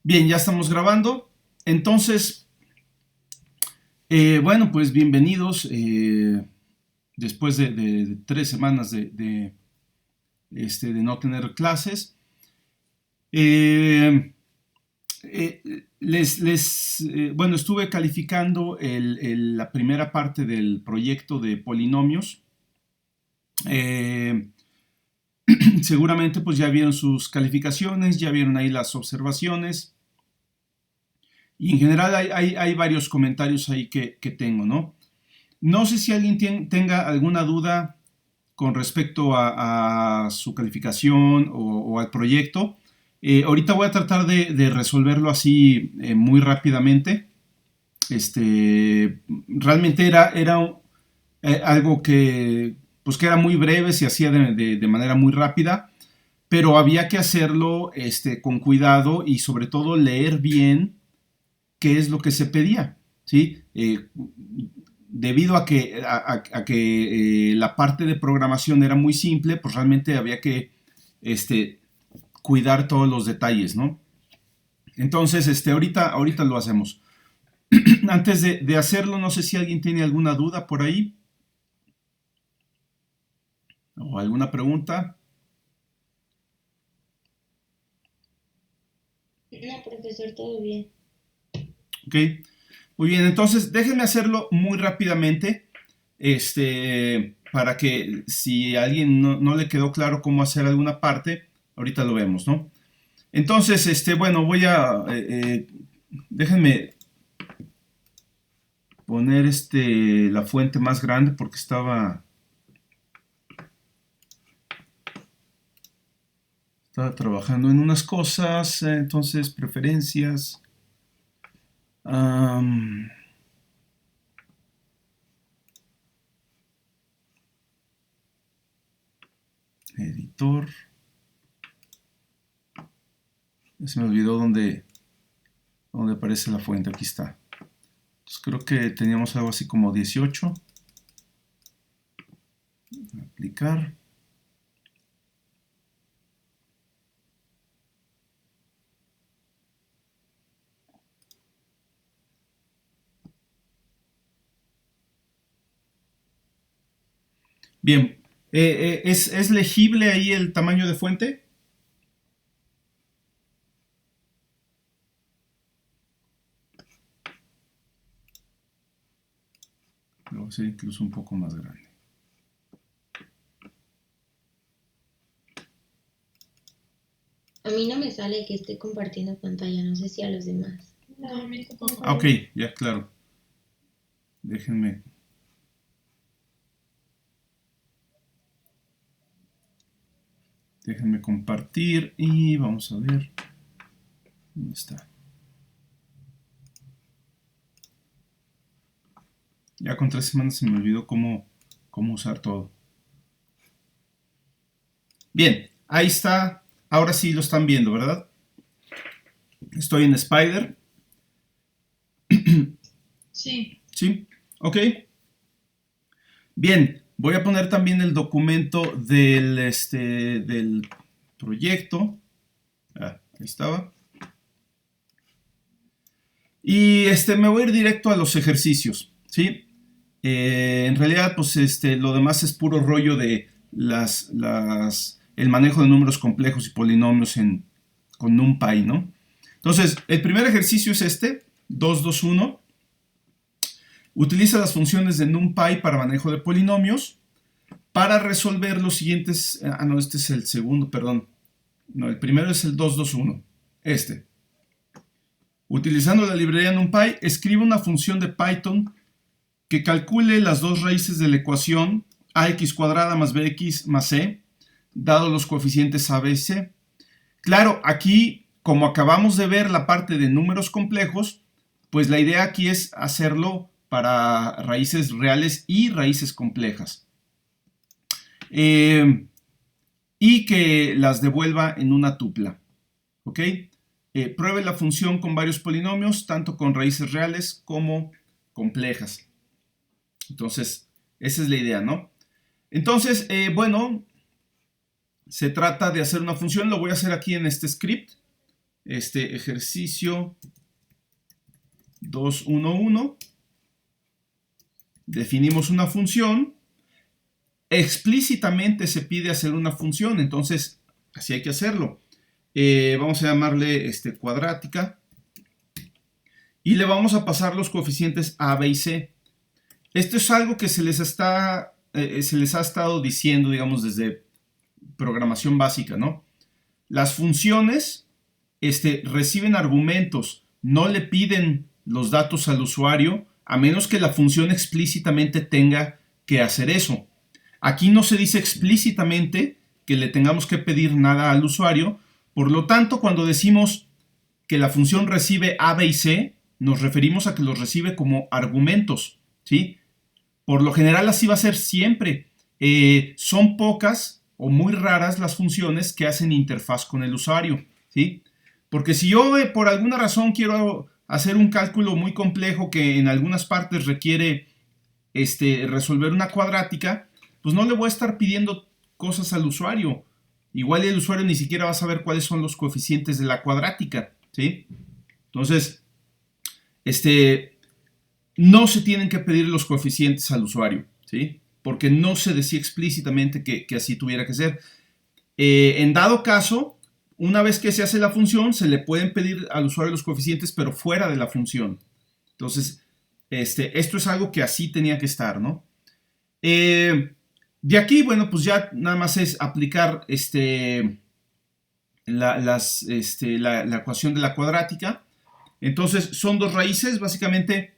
Bien, ya estamos grabando. Entonces, bueno, pues bienvenidos. Después de 3 semanas de no tener clases. Eh, bueno, estuve calificando la primera parte del proyecto de polinomios. Eh, Seguramente pues ya vieron sus calificaciones, ya vieron ahí las observaciones. Y en general hay varios comentarios ahí que tengo, ¿no? No sé si alguien tenga alguna duda con respecto a su calificación o al proyecto. Ahorita voy a tratar de resolverlo así muy rápidamente. Realmente era algo que era muy breve, se hacía de manera muy rápida, pero había que hacerlo con cuidado y sobre todo leer bien qué es lo que se pedía, ¿sí? Debido a que la parte de programación era muy simple, pues realmente había que cuidar todos los detalles, ¿no? Entonces, ahorita lo hacemos. Antes de hacerlo, no sé si alguien tiene alguna duda por ahí o alguna pregunta. No, profesor, todo bien. Ok, muy bien, entonces déjenme hacerlo muy rápidamente, para que si a alguien no le quedó claro cómo hacer alguna parte, ahorita lo vemos, ¿no? Entonces, bueno, déjenme poner la fuente más grande porque estaba trabajando en unas cosas, entonces preferencias, um, editor, se me olvidó dónde aparece la fuente, aquí está. Entonces creo que teníamos algo así como 18, aplicar. Bien, ¿es legible ahí el tamaño de fuente? Lo voy a hacer incluso un poco más grande. A mí no me sale que esté compartiendo pantalla, no sé si a los demás. No, a mí tampoco. Ah, ok, ya, claro. Déjenme. Déjenme compartir y vamos a ver. ¿Dónde está? Ya con 3 semanas se me olvidó cómo usar todo. Bien, ahí está. Ahora sí lo están viendo, ¿verdad? Estoy en Spider. Sí. ¿Sí? Ok. Bien, voy a poner también el documento del proyecto. Ah, ahí estaba. Y me voy a ir directo a los ejercicios, ¿sí? En realidad, pues lo demás es puro rollo de el manejo de números complejos y polinomios con NumPy, ¿no? Entonces, el primer ejercicio es 221. Utiliza las funciones de NumPy para manejo de polinomios para resolver los siguientes. Ah, no, este es el segundo, perdón. No, el primero es el 221. Utilizando la librería NumPy, escribe una función de Python que calcule las dos raíces de la ecuación ax cuadrada más bx más c, dado los coeficientes a, b y c. Claro, aquí, como acabamos de ver la parte de números complejos, pues la idea aquí es hacerlo para raíces reales y raíces complejas. Y que las devuelva en una tupla. ¿Ok? Pruebe la función con varios polinomios, tanto con raíces reales como complejas. Entonces, esa es la idea, ¿no? Entonces, bueno, se trata de hacer una función, lo voy a hacer aquí en este script. ejercicio 2.1.1. Definimos una función. Explícitamente se pide hacer una función, entonces así hay que hacerlo. Vamos a llamarle cuadrática y le vamos a pasar los coeficientes a, b y c. Esto es algo que se les ha estado diciendo, digamos, desde programación básica, ¿no? Las funciones reciben argumentos, no le piden los datos al usuario, a menos que la función explícitamente tenga que hacer eso. Aquí no se dice explícitamente que le tengamos que pedir nada al usuario, por lo tanto, cuando decimos que la función recibe a, b y c, nos referimos a que los recibe como argumentos, ¿sí? Por lo general así va a ser siempre. Son pocas o muy raras las funciones que hacen interfaz con el usuario, ¿sí? Porque si yo por alguna razón quiero hacer un cálculo muy complejo que en algunas partes requiere resolver una cuadrática, pues no le voy a estar pidiendo cosas al usuario. Igual el usuario ni siquiera va a saber cuáles son los coeficientes de la cuadrática, ¿sí? Entonces, no se tienen que pedir los coeficientes al usuario, ¿sí? Porque no se decía explícitamente que así tuviera que ser. En dado caso, una vez que se hace la función, se le pueden pedir al usuario los coeficientes, pero fuera de la función. Entonces, esto es algo que así tenía que estar, ¿no? De aquí, bueno, pues ya nada más es aplicar la ecuación de la cuadrática. Entonces, son dos raíces, básicamente,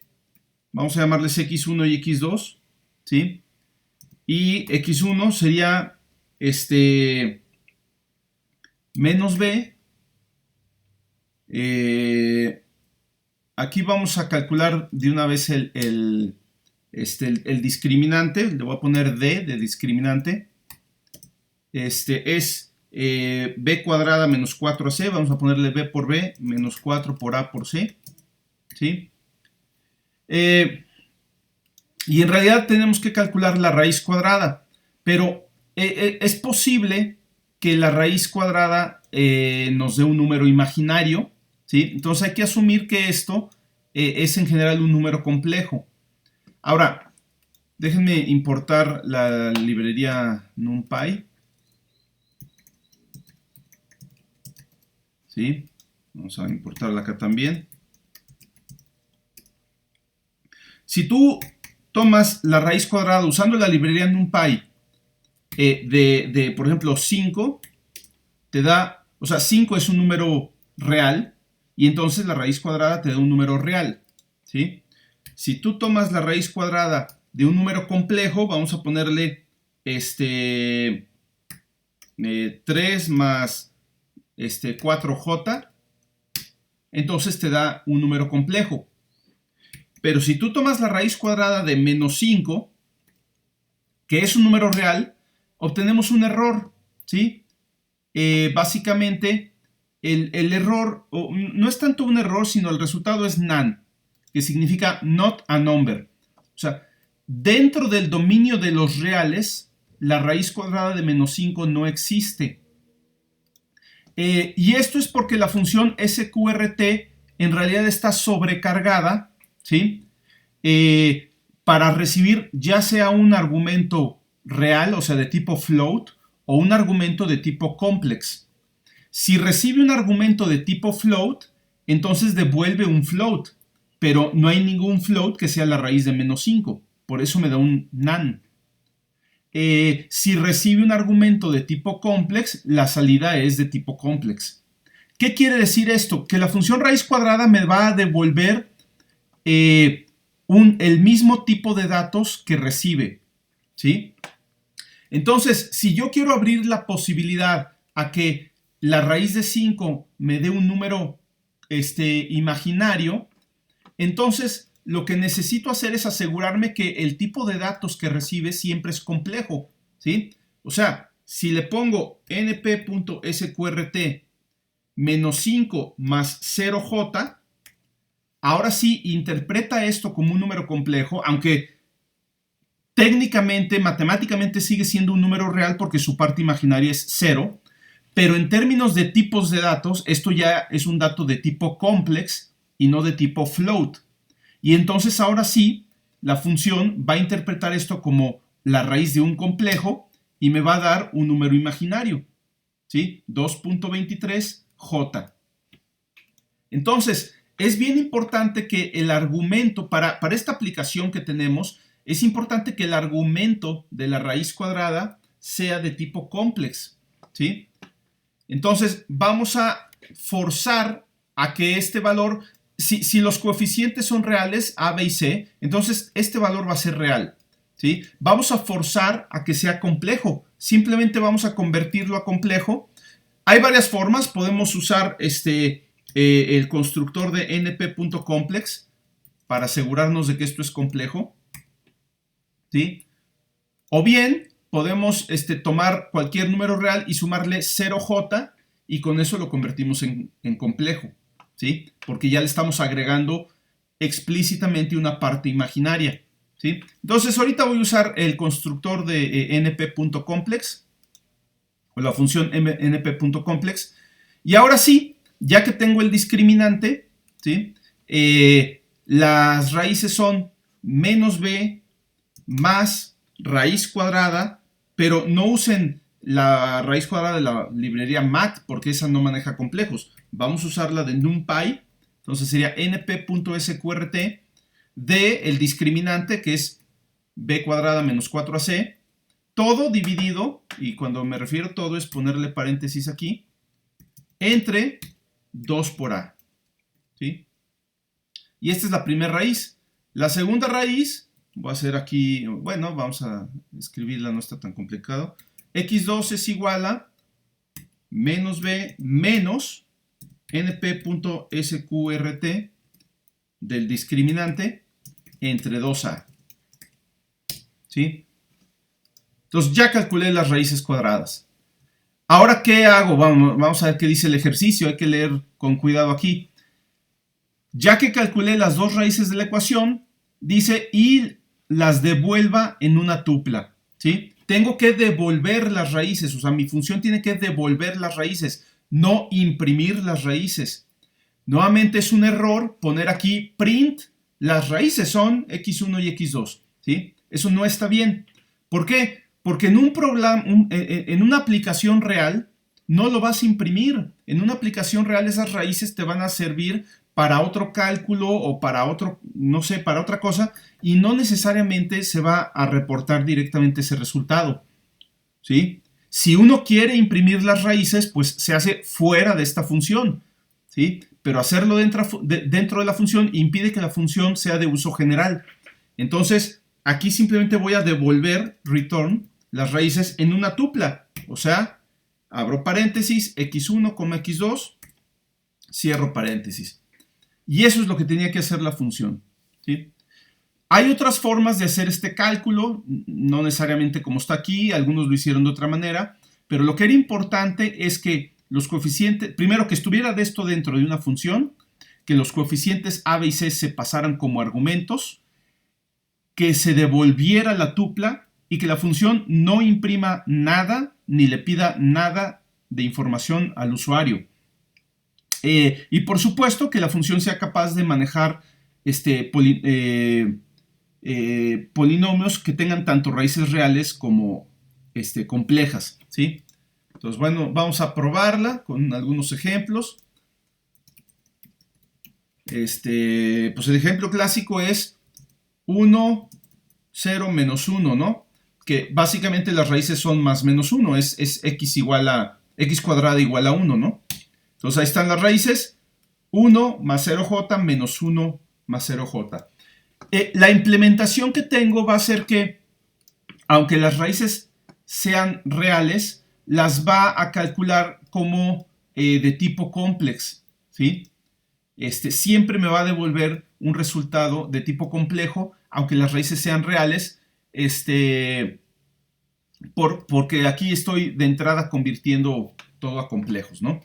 vamos a llamarles x1 y x2, ¿sí? Y x1 sería menos b. Aquí vamos a calcular de una vez el discriminante. Le voy a poner d de discriminante. Es b cuadrada menos 4ac. Vamos a ponerle b por b menos 4 por a por c, ¿sí? Y en realidad tenemos que calcular la raíz cuadrada, pero es posible que la raíz cuadrada nos dé un número imaginario, ¿sí? Entonces hay que asumir que esto es en general un número complejo. Ahora, déjenme importar la librería NumPy, ¿sí? Vamos a importarla acá también. Si tú tomas la raíz cuadrada usando la librería NumPy por ejemplo, 5, te da, o sea, 5 es un número real y entonces la raíz cuadrada te da un número real, ¿sí? Si tú tomas la raíz cuadrada de un número complejo, vamos a ponerle 3 más 4j, entonces te da un número complejo. Pero si tú tomas la raíz cuadrada de menos 5, que es un número real, obtenemos un error, ¿sí? Básicamente, el error, no es tanto un error, sino el resultado es none, que significa not a number. O sea, dentro del dominio de los reales, la raíz cuadrada de menos 5 no existe. Y esto es porque la función sqrt en realidad está sobrecargada, ¿sí? Para recibir ya sea un argumento real, o sea, de tipo float, o un argumento de tipo complex. Si recibe un argumento de tipo float, entonces devuelve un float, pero no hay ningún float que sea la raíz de menos 5, por eso me da un none. Si recibe un argumento de tipo complex, la salida es de tipo complex. ¿Qué quiere decir esto? Que la función raíz cuadrada me va a devolver el mismo tipo de datos que recibe, ¿sí? Entonces, si yo quiero abrir la posibilidad a que la raíz de 5 me dé un número imaginario, entonces lo que necesito hacer es asegurarme que el tipo de datos que recibe siempre es complejo, ¿sí? O sea, si le pongo np.sqrt menos 5 más 0j, ahora sí interpreta esto como un número complejo, aunque técnicamente, matemáticamente sigue siendo un número real porque su parte imaginaria es 0, Pero en términos de tipos de datos, esto ya es un dato de tipo complex y no de tipo float. Y entonces ahora sí, la función va a interpretar esto como la raíz de un complejo y me va a dar un número imaginario, ¿sí? 2.23j. Entonces, es bien importante que el argumento, para esta aplicación que tenemos, es importante que el argumento de la raíz cuadrada sea de tipo complex, ¿sí? Entonces, vamos a forzar a que este valor, si los coeficientes son reales, a, b y c, entonces este valor va a ser real, ¿sí? Vamos a forzar a que sea complejo. Simplemente vamos a convertirlo a complejo. Hay varias formas. Podemos usar el constructor de np.complex para asegurarnos de que esto es complejo, ¿sí? O bien podemos tomar cualquier número real y sumarle 0j y con eso lo convertimos en complejo, ¿sí? Porque ya le estamos agregando explícitamente una parte imaginaria, ¿sí? Entonces ahorita voy a usar el constructor de np.complex o la función np.complex y ahora sí, ya que tengo el discriminante, ¿sí? Las raíces son menos b más raíz cuadrada, pero no usen la raíz cuadrada de la librería mat porque esa no maneja complejos. Vamos a usar la de NumPy. Entonces sería np.sqrt de el discriminante, que es b cuadrada menos 4ac, todo dividido, y cuando me refiero a todo es ponerle paréntesis aquí, entre 2 por a, ¿sí? Y esta es la primera raíz. La segunda raíz, voy a hacer aquí, bueno, vamos a escribirla, no está tan complicado. x2 es igual a menos b menos np.sqrt del discriminante entre 2a, ¿sí? Entonces ya calculé las raíces cuadradas. Ahora, ¿qué hago? Vamos a ver qué dice el ejercicio. Hay que leer con cuidado aquí. Ya que calculé las dos raíces de la ecuación, dice y las devuelva en una tupla, ¿sí? Tengo que devolver las raíces, o sea, mi función tiene que devolver las raíces, no imprimir las raíces. Nuevamente es un error poner aquí print, las raíces son x1 y x2, ¿sí? Eso no está bien. ¿Por qué? Porque en una aplicación real no lo vas a imprimir. En una aplicación real esas raíces te van a servir para otro cálculo o para otro, no sé, para otra cosa, y no necesariamente se va a reportar directamente ese resultado, ¿sí? Si uno quiere imprimir las raíces, pues se hace fuera de esta función, ¿sí? Pero hacerlo dentro de la función impide que la función sea de uso general. Entonces, aquí simplemente voy a devolver, return, las raíces en una tupla. O sea, abro paréntesis, x1, x2, cierro paréntesis. Y eso es lo que tenía que hacer la función, ¿sí? Hay otras formas de hacer este cálculo, no necesariamente como está aquí, algunos lo hicieron de otra manera, pero lo que era importante es que los coeficientes, primero que estuviera de esto dentro de una función, que los coeficientes a, b y c se pasaran como argumentos, que se devolviera la tupla y que la función no imprima nada ni le pida nada de información al usuario. Y por supuesto que la función sea capaz de manejar polinomios que tengan tanto raíces reales como complejas, ¿sí? Entonces, bueno, vamos a probarla con algunos ejemplos. Pues el ejemplo clásico es 1, 0, menos 1, ¿no? Que básicamente las raíces son más menos 1, es x cuadrada igual a 1, ¿no? Entonces ahí están las raíces, 1 más 0j menos 1 más 0j. La implementación que tengo va a ser que, aunque las raíces sean reales, las va a calcular como de tipo complex, ¿sí? Siempre me va a devolver un resultado de tipo complejo, aunque las raíces sean reales, porque aquí estoy de entrada convirtiendo todo a complejos, ¿no?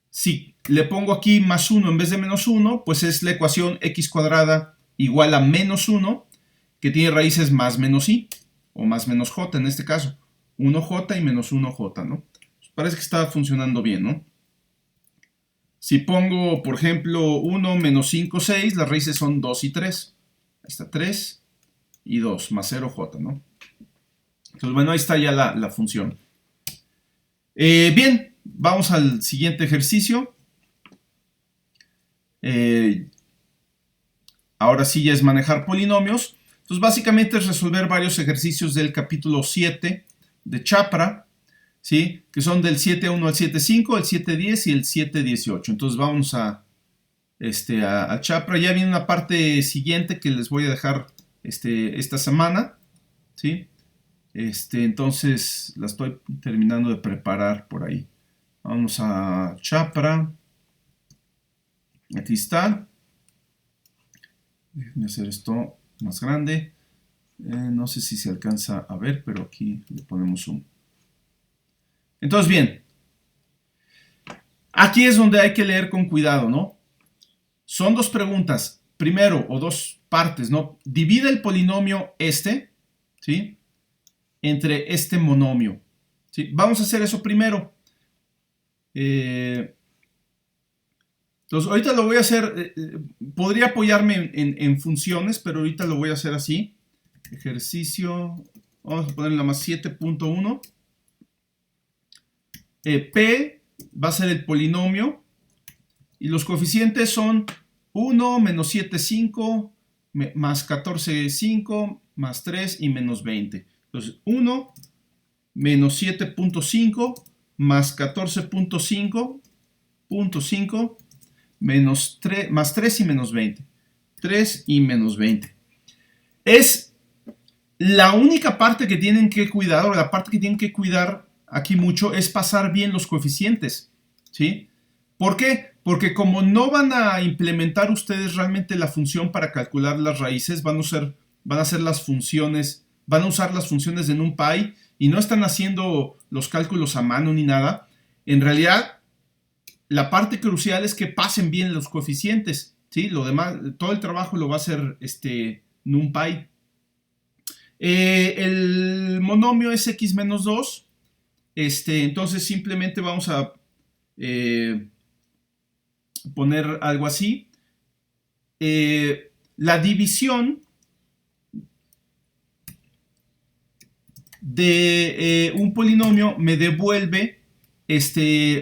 Si le pongo aquí más 1 en vez de menos 1, pues es la ecuación x cuadrada igual a menos 1, que tiene raíces más menos i, o más menos j en este caso, 1j y menos 1j, ¿no? Parece que está funcionando bien, ¿no? Si pongo, por ejemplo, 1 menos 5, 6, las raíces son 2 y 3. Ahí está 3 y 2 más 0j, ¿no? Entonces, bueno, ahí está ya la función. Bien, vamos al siguiente ejercicio. Ahora sí ya es manejar polinomios. Entonces, básicamente es resolver varios ejercicios del capítulo 7 de Chapra, ¿sí? Que son del 7.1 al 7.5, el 7.10 y el 7.18. Entonces, vamos a Chapra. Ya viene una parte siguiente que les voy a dejar esta semana, ¿sí? Entonces, la estoy terminando de preparar por ahí. Vamos a Chapra. Aquí está. Déjenme hacer esto más grande. No sé si se alcanza a ver, pero aquí le ponemos zoom. Entonces, bien. Aquí es donde hay que leer con cuidado, ¿no? Son dos preguntas. Primero, o dos partes, ¿no? Divide el polinomio ¿sí? Entre este monomio. ¿Sí? Vamos a hacer eso primero. Entonces, ahorita lo voy a hacer, podría apoyarme en funciones, pero ahorita lo voy a hacer así. Ejercicio, vamos a ponerle la más 7.1. P va a ser el polinomio y los coeficientes son 1, menos 7,5, más 14,5, más 3 y menos 20. Entonces, 1, menos 7.5, más 14.5, menos 3, más 3 y menos 20. 3 y menos 20. Es la única parte que tienen que cuidar, o la parte que tienen que cuidar aquí mucho, es pasar bien los coeficientes, ¿sí? ¿Por qué? Porque como no van a implementar ustedes realmente la función para calcular las raíces, van a usar las funciones, van a usar las funciones de NumPy y no están haciendo los cálculos a mano ni nada. En realidad, la parte crucial es que pasen bien los coeficientes, ¿sí? Lo demás, todo el trabajo lo va a hacer NumPy. El monomio es x menos 2. Entonces simplemente vamos a poner algo así. La división de un polinomio me devuelve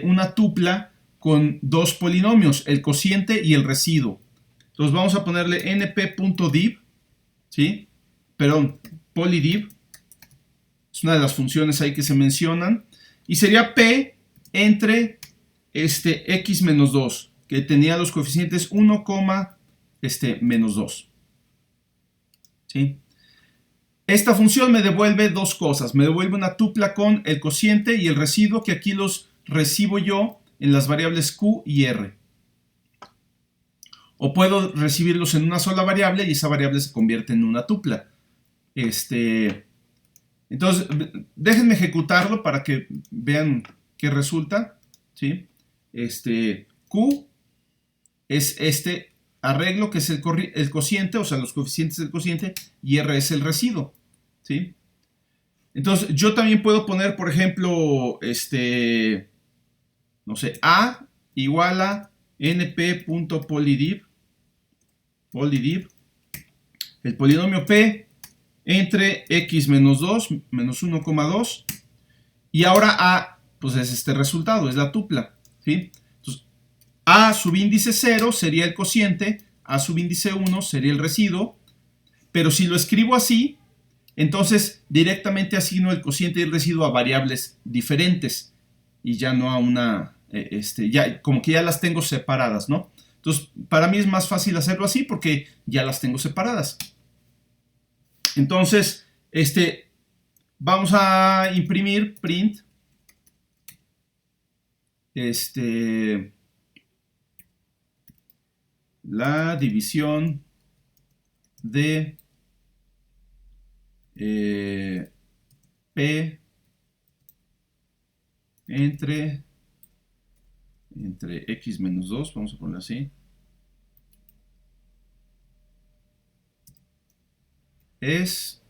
una tupla con dos polinomios, el cociente y el residuo. Entonces vamos a ponerle np.div, ¿sí? Perdón, polydiv. Es una de las funciones ahí que se mencionan. Y sería p entre x menos 2, que tenía los coeficientes 1, menos 2. ¿Sí? Esta función me devuelve dos cosas. Me devuelve una tupla con el cociente y el residuo, que aquí los recibo yo en las variables q y r. O puedo recibirlos en una sola variable y esa variable se convierte en una tupla. Entonces, déjenme ejecutarlo para que vean qué resulta, ¿sí? Q es este arreglo que es el cociente, o sea, los coeficientes del cociente, y R es el residuo, ¿sí? Entonces, yo también puedo poner, por ejemplo, no sé, A igual a np.polydiv, el polinomio P entre x menos 2, menos 1,2, y ahora A, pues es este resultado, es la tupla, ¿sí? Entonces, A subíndice 0 sería el cociente, A subíndice 1 sería el residuo, pero si lo escribo así, entonces directamente asigno el cociente y el residuo a variables diferentes, y ya no a una, ya, como que ya las tengo separadas, ¿no? Entonces, para mí es más fácil hacerlo así porque ya las tengo separadas. Entonces, vamos a imprimir print la división de P entre x menos 2, vamos a ponerlo así, es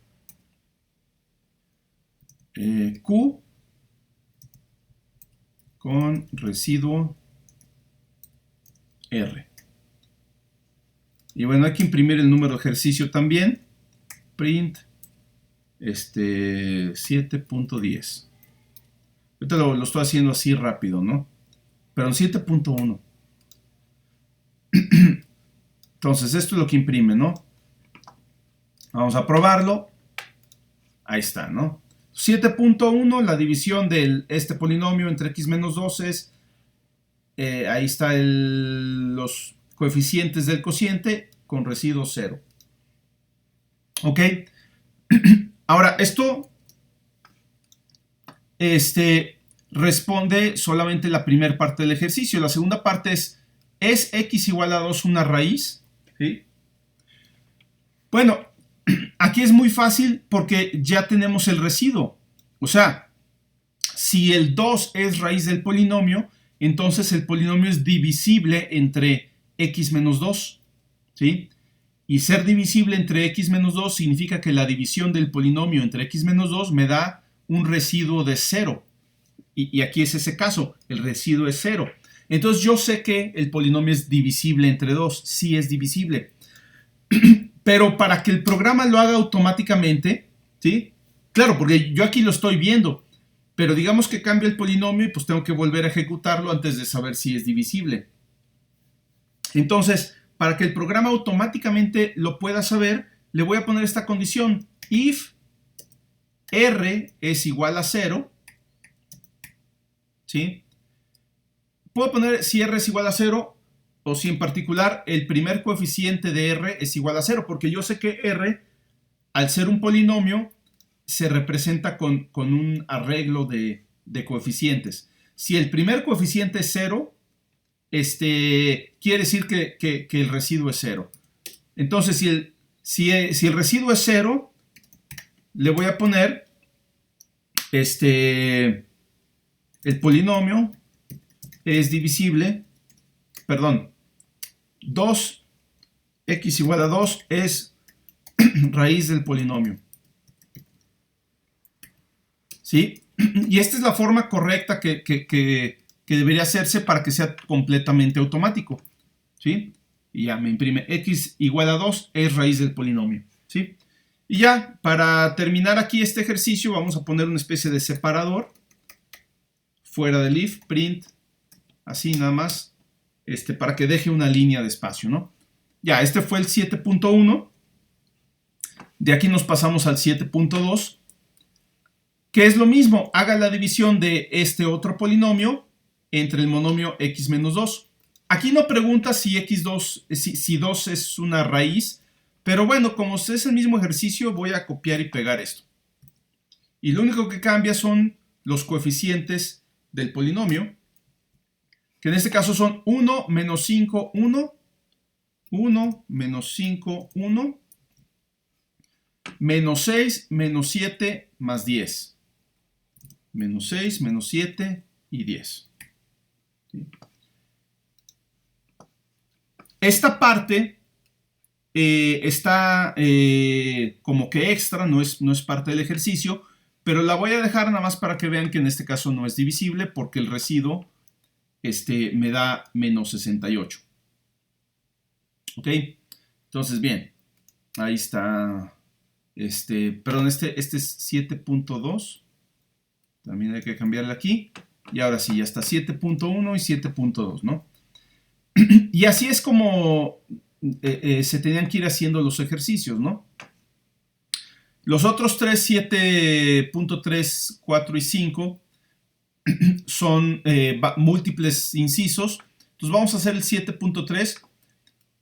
Q con residuo R. Y bueno, hay que imprimir el número de ejercicio también. Print 7.10. Ahorita lo estoy haciendo así rápido, ¿no? Pero en 7.1. Entonces, esto es lo que imprime, ¿no? Vamos a probarlo. Ahí está, ¿no? 7.1, la división de este polinomio entre x menos 2 es... ahí está los coeficientes del cociente con residuo 0. ¿Ok? Ahora, esto responde solamente la primera parte del ejercicio. La segunda parte ¿es x igual a 2 una raíz? ¿Sí? Bueno, aquí es muy fácil porque ya tenemos el residuo. O sea, si el 2 es raíz del polinomio, entonces el polinomio es divisible entre x menos 2. ¿Sí? Y ser divisible entre x menos 2 significa que la división del polinomio entre x menos 2 me da un residuo de 0. Y aquí es ese caso, el residuo es 0. Entonces yo sé que el polinomio es divisible entre 2, sí es divisible. Pero para que el programa lo haga automáticamente, ¿sí? Claro, porque yo aquí lo estoy viendo, pero digamos que cambia el polinomio y pues tengo que volver a ejecutarlo antes de saber si es divisible. Entonces, para que el programa automáticamente lo pueda saber, le voy a poner esta condición. If R es igual a 0, ¿sí? Puedo poner si R es igual a 0 o si en particular el primer coeficiente de R es igual a 0, porque yo sé que R, al ser un polinomio, se representa con un arreglo de coeficientes. Si el primer coeficiente es 0, quiere decir que el residuo es 0. Entonces, si el residuo es 0, le voy a poner el polinomio es divisible, perdón, 2x igual a 2 es raíz del polinomio. ¿Sí? Y esta es la forma correcta que debería hacerse para que sea completamente automático. ¿Sí? Y ya me imprime x igual a 2 es raíz del polinomio. ¿Sí? Y ya, para terminar aquí este ejercicio, vamos a poner una especie de separador fuera del if, print, así nada más, para que deje una línea de espacio, ¿no? Ya, este fue el 7.1. De aquí nos pasamos al 7.2, que es lo mismo, haga la división de este otro polinomio entre el monomio x menos 2. Aquí no pregunta si x2, si 2 es una raíz, pero bueno, como es el mismo ejercicio, voy a copiar y pegar esto. Y lo único que cambia son los coeficientes del polinomio, que en este caso son 1, menos 5, 1, 1, menos 5, 1, menos 6, menos 7, más 10. Menos 6, menos 7 y 10. ¿Sí? Esta parte está como que extra, no es parte del ejercicio, pero la voy a dejar nada más para que vean que en este caso no es divisible porque el residuo me da menos 68. ¿Ok? Entonces, bien, ahí está, perdón, este es 7.2, también hay que cambiarle aquí, y ahora sí, ya está 7.1 y 7.2, ¿no? Y así es como se tenían que ir haciendo los ejercicios, ¿no? Los otros tres, 7.3, 4 y 5, son múltiples incisos. Entonces vamos a hacer el 7.3.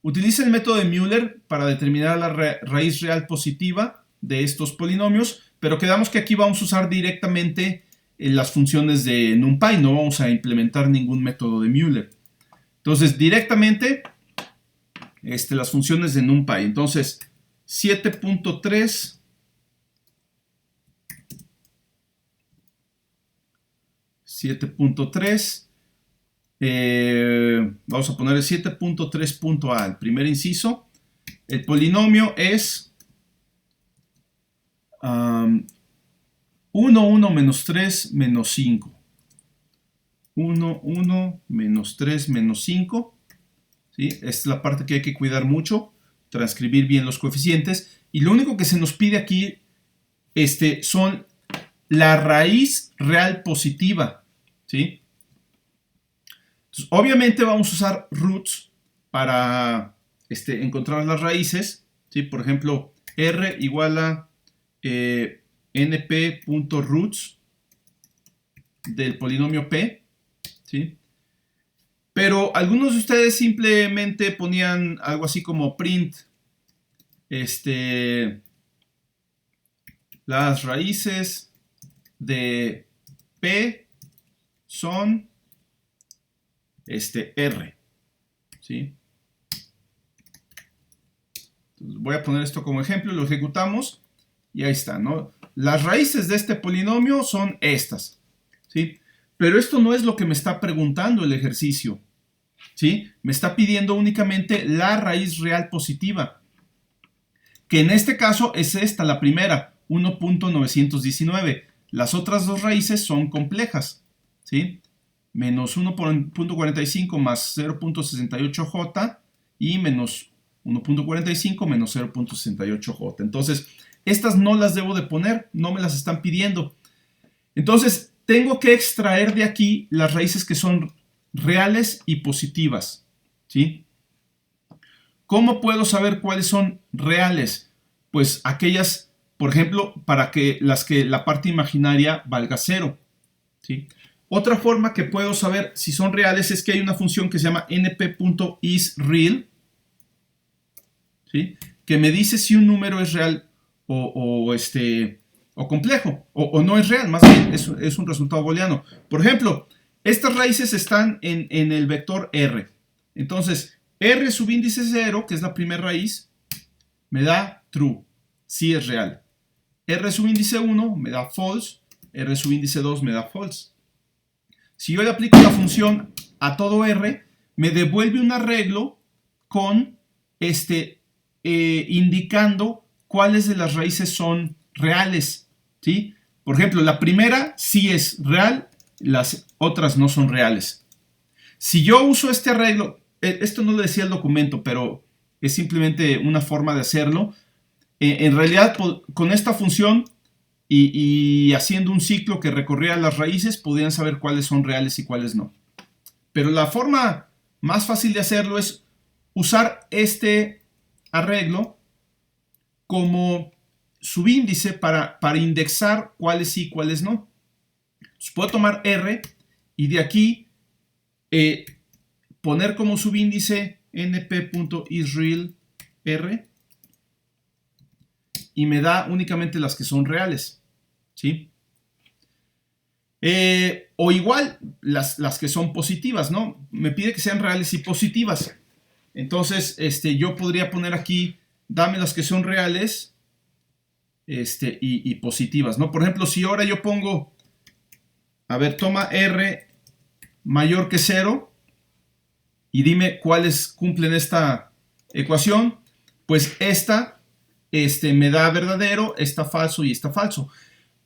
Utiliza el método de Müller para determinar la raíz real positiva de estos polinomios, pero quedamos que aquí vamos a usar directamente las funciones de NumPy, no vamos a implementar ningún método de Müller. Entonces, directamente, las funciones de NumPy. Entonces, 7.3 7.3 vamos a poner el 7.3.a, el primer inciso. El polinomio es 1 1, 1 menos 3 menos 5. 1, 1 menos 3 menos 5. ¿Sí? Esta es la parte que hay que cuidar mucho, transcribir bien los coeficientes. Y lo único que se nos pide aquí son la raíz real positiva. ¿Sí? Entonces, obviamente vamos a usar roots para encontrar las raíces. ¿Sí? Por ejemplo, r igual a np.roots del polinomio p. ¿Sí? Pero algunos de ustedes simplemente ponían algo así como print las raíces de p son r. ¿Sí? Entonces voy a poner esto como ejemplo, lo ejecutamos y ahí está, ¿no? Las raíces de este polinomio son estas. ¿Sí? Pero esto no es lo que me está preguntando el ejercicio. ¿Sí? Me está pidiendo únicamente la raíz real positiva, que en este caso es esta, la primera, 1.919. Las otras dos raíces son complejas. ¿Sí? Menos 1.45 más 0.68j y menos 1.45 menos 0.68j. Entonces, estas no las debo de poner, no me las están pidiendo. Entonces, tengo que extraer de aquí las raíces que son reales y positivas. ¿Sí? ¿Cómo puedo saber cuáles son reales? Pues aquellas, por ejemplo, para que la parte imaginaria valga 0. ¿Sí? Otra forma que puedo saber si son reales es que hay una función que se llama np.isReal, ¿sí? Que me dice si un número es real o complejo, o no es real, más bien es un resultado booleano. Por ejemplo, estas raíces están en el vector r. Entonces, r subíndice 0, que es la primera raíz, me da true, sí es real. R subíndice 1 me da false, R subíndice 2 me da false. Si yo le aplico la función a todo R, me devuelve un arreglo con indicando cuáles de las raíces son reales. ¿Sí? Por ejemplo, la primera sí es real, las otras no son reales. Si yo uso este arreglo, esto no lo decía el documento, pero es simplemente una forma de hacerlo. En realidad, con esta función y haciendo un ciclo que recorría las raíces, podían saber cuáles son reales y cuáles no. Pero la forma más fácil de hacerlo es usar este arreglo como subíndice para indexar cuáles sí y cuáles no. Entonces, puedo tomar R y de aquí poner como subíndice np.isReal R y me da únicamente las que son reales. ¿Sí? O igual las que son positivas, ¿no? Me pide que sean reales y positivas. Entonces, yo podría poner aquí, dame las que son reales y positivas, ¿no? Por ejemplo, si ahora yo pongo, a ver, toma R mayor que 0 y dime cuáles cumplen esta ecuación, pues esta me da verdadero, esta falso y esta falso.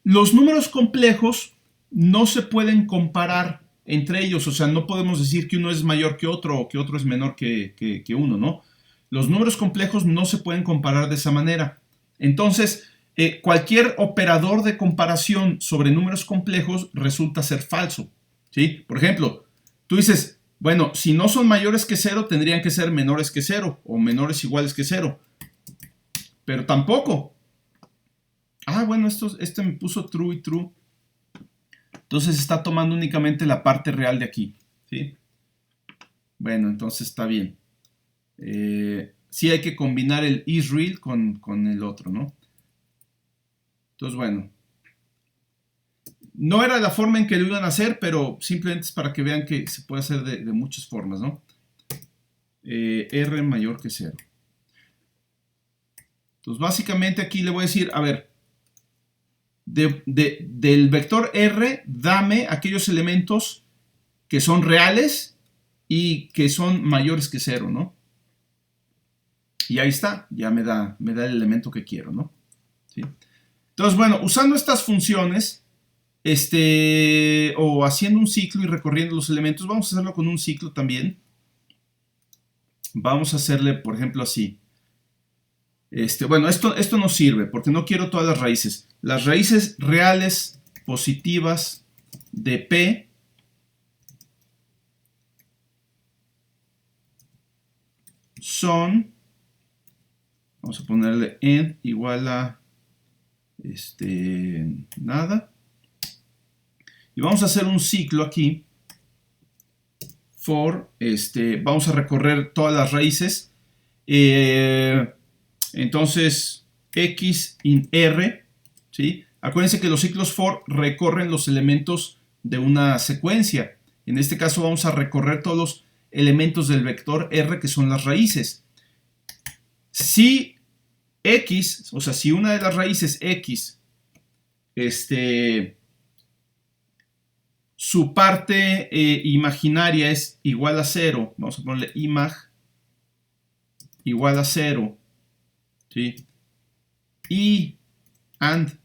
Los números complejos no se pueden comparar entre ellos, o sea, no podemos decir que uno es mayor que otro o que otro es menor que uno, ¿no? Los números complejos no se pueden comparar de esa manera. Entonces, cualquier operador de comparación sobre números complejos resulta ser falso, ¿sí? Por ejemplo, tú dices, bueno, si no son mayores que 0, tendrían que ser menores que 0 o menores iguales que 0. Pero tampoco. Ah, bueno, este me puso true y true. Entonces está tomando únicamente la parte real de aquí. ¿Sí? Bueno, entonces está bien. Sí hay que combinar el isReal con el otro, ¿no? Entonces, bueno. No era la forma en que lo iban a hacer, pero simplemente es para que vean que se puede hacer de muchas formas, ¿no? R mayor que 0. Entonces, básicamente aquí le voy a decir, a ver, del vector R, dame aquellos elementos que son reales y que son mayores que 0, ¿no? Y ahí está, ya me da el elemento que quiero, ¿no? ¿Sí? Entonces, bueno, usando estas funciones, o haciendo un ciclo y recorriendo los elementos. Vamos a hacerlo con un ciclo también. Vamos a hacerle, por ejemplo, así. Bueno, esto no sirve porque no quiero todas las raíces. Las raíces reales positivas de P son, vamos a ponerle n igual a nada. Y vamos a hacer un ciclo aquí for, vamos a recorrer todas las raíces. Entonces, x in r, ¿sí? Acuérdense que los ciclos for recorren los elementos de una secuencia. En este caso vamos a recorrer todos los elementos del vector r, que son las raíces. Si x, o sea, si una de las raíces x, su parte imaginaria es igual a 0, vamos a ponerle imag igual a 0, ¿sí? Y and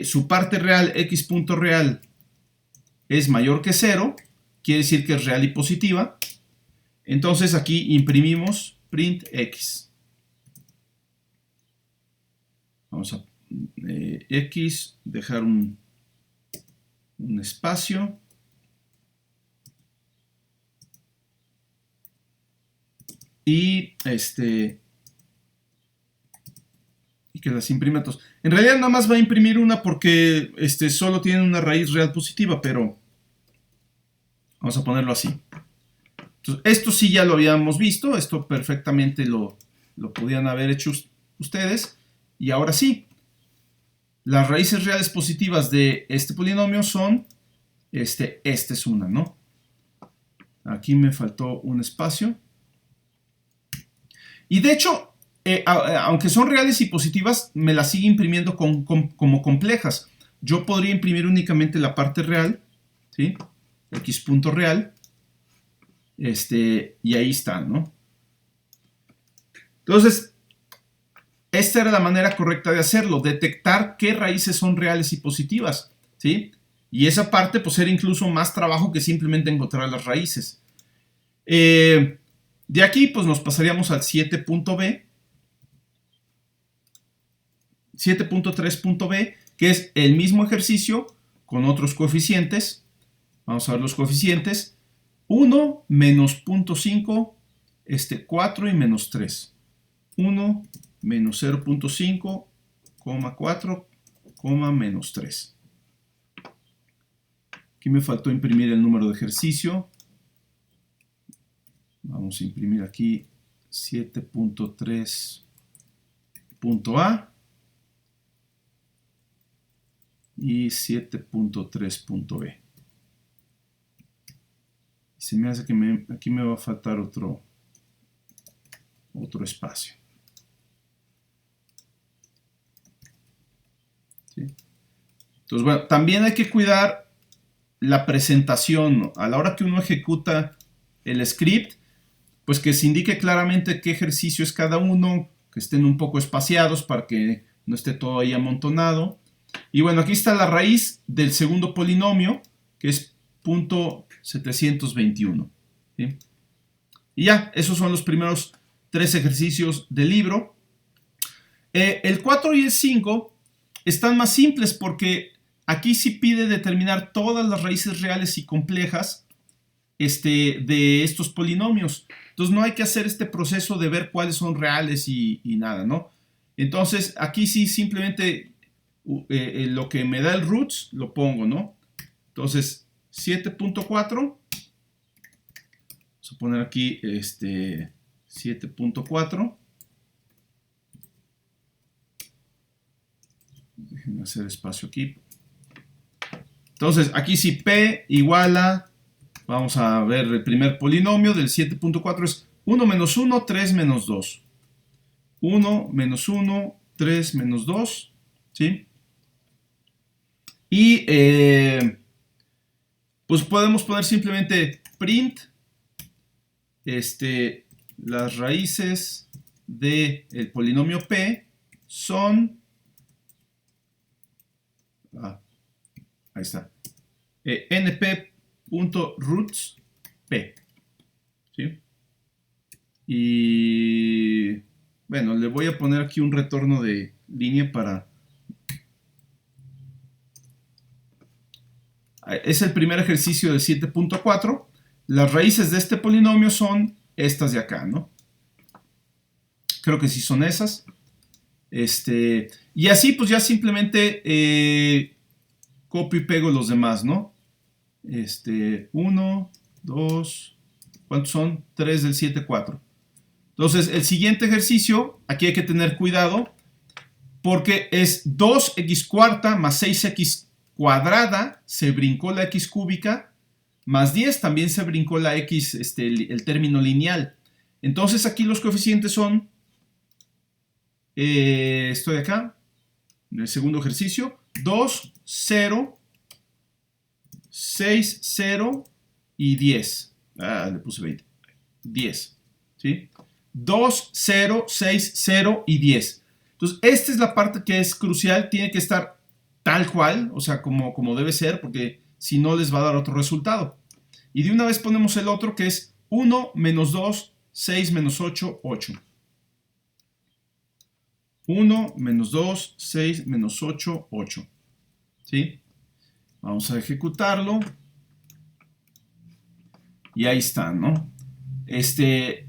su parte real, x punto real, es mayor que 0, quiere decir que es real y positiva. Entonces aquí imprimimos print x. Vamos a x, dejar un espacio. Y y que las imprima todos. En realidad nada más va a imprimir una porque solo tiene una raíz real positiva, pero vamos a ponerlo así. Entonces, esto sí ya lo habíamos visto, esto perfectamente lo podían haber hecho ustedes. Y ahora sí, las raíces reales positivas de este polinomio son, esta es una, ¿no? Aquí me faltó un espacio. Y de hecho, aunque son reales y positivas, me las sigue imprimiendo como complejas. Yo podría imprimir únicamente la parte real, ¿sí? X punto real, y ahí está, ¿no? Entonces, esta era la manera correcta de hacerlo, detectar qué raíces son reales y positivas, ¿sí? Y esa parte, pues, era incluso más trabajo que simplemente encontrar las raíces. De aquí, pues, nos pasaríamos al 7.b, 7.3.b, que es el mismo ejercicio con otros coeficientes. Vamos a ver los coeficientes. 1 menos 0.5, 4 y menos 3. 1 menos 0.5, 4, menos 3. Aquí me faltó imprimir el número de ejercicio. Vamos a imprimir aquí 7.3.a y 7.3.b. Se me hace que aquí me va a faltar otro espacio. ¿Sí? Entonces, bueno, también hay que cuidar la presentación, ¿no? A la hora que uno ejecuta el script, pues que se indique claramente qué ejercicio es cada uno, que estén un poco espaciados para que no esté todo ahí amontonado. Y bueno, aquí está la raíz del segundo polinomio, que es 0.721. ¿Sí? Y ya, esos son los primeros 3 ejercicios del libro. El 4 y el 5 están más simples porque aquí sí pide determinar todas las raíces reales y complejas de estos polinomios. Entonces no hay que hacer este proceso de ver cuáles son reales y nada, ¿no? Entonces aquí sí simplemente lo que me da el roots lo pongo, ¿no? Entonces 7.4, vamos a poner aquí 7.4. Déjenme hacer espacio aquí. Entonces aquí sí P igual a, vamos a ver el primer polinomio del 7.4 es 1 menos 1, 3 menos 2. 1 menos 1, 3 menos 2, ¿sí? Y pues podemos poner simplemente print las raíces del polinomio P son, Ah, ahí está. np.roots p. ¿Sí? Y bueno, le voy a poner aquí un retorno de línea para... Es el primer ejercicio de 7.4. Las raíces de este polinomio son estas de acá, ¿no? Creo que sí son esas. Y así pues ya simplemente copio y pego los demás, ¿no? 1, 2, ¿cuántos son? 3 del 7, 4. Entonces, el siguiente ejercicio, aquí hay que tener cuidado, porque es 2x cuarta más 6x cuadrada, se brincó la x cúbica, más 10 también se brincó la x, el término lineal. Entonces, aquí los coeficientes son, estoy acá, en el segundo ejercicio, 2, 0, 6, 0 y 10. Ah, le puse 20. 10. ¿Sí? 2, 0, 6, 0 y 10. Entonces, esta es la parte que es crucial. Tiene que estar tal cual, o sea, como debe ser, porque si no les va a dar otro resultado. Y de una vez ponemos el otro, que es 1 menos 2, 6 menos 8, 8. 1 menos 2, 6 menos 8, 8. ¿Sí? Vamos a ejecutarlo. Y ahí está, ¿no? Este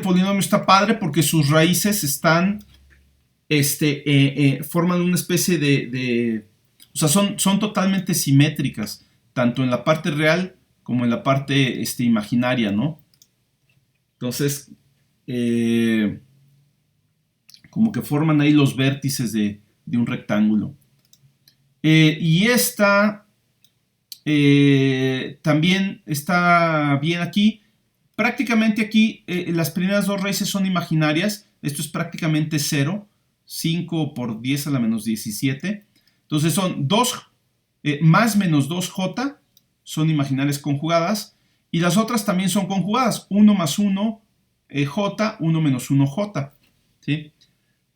polinomio está padre porque sus raíces están, forman una especie o sea, son totalmente simétricas, tanto en la parte real como en la parte imaginaria, ¿no? Entonces, como que forman ahí los vértices de un rectángulo. Y esta también está bien aquí. Prácticamente aquí las primeras dos raíces son imaginarias. Esto es prácticamente 0. 5 por 10 a la menos 17. Entonces son 2 más menos 2j son imaginarias conjugadas. Y las otras también son conjugadas. 1 más 1 j, 1 menos 1j. ¿Sí?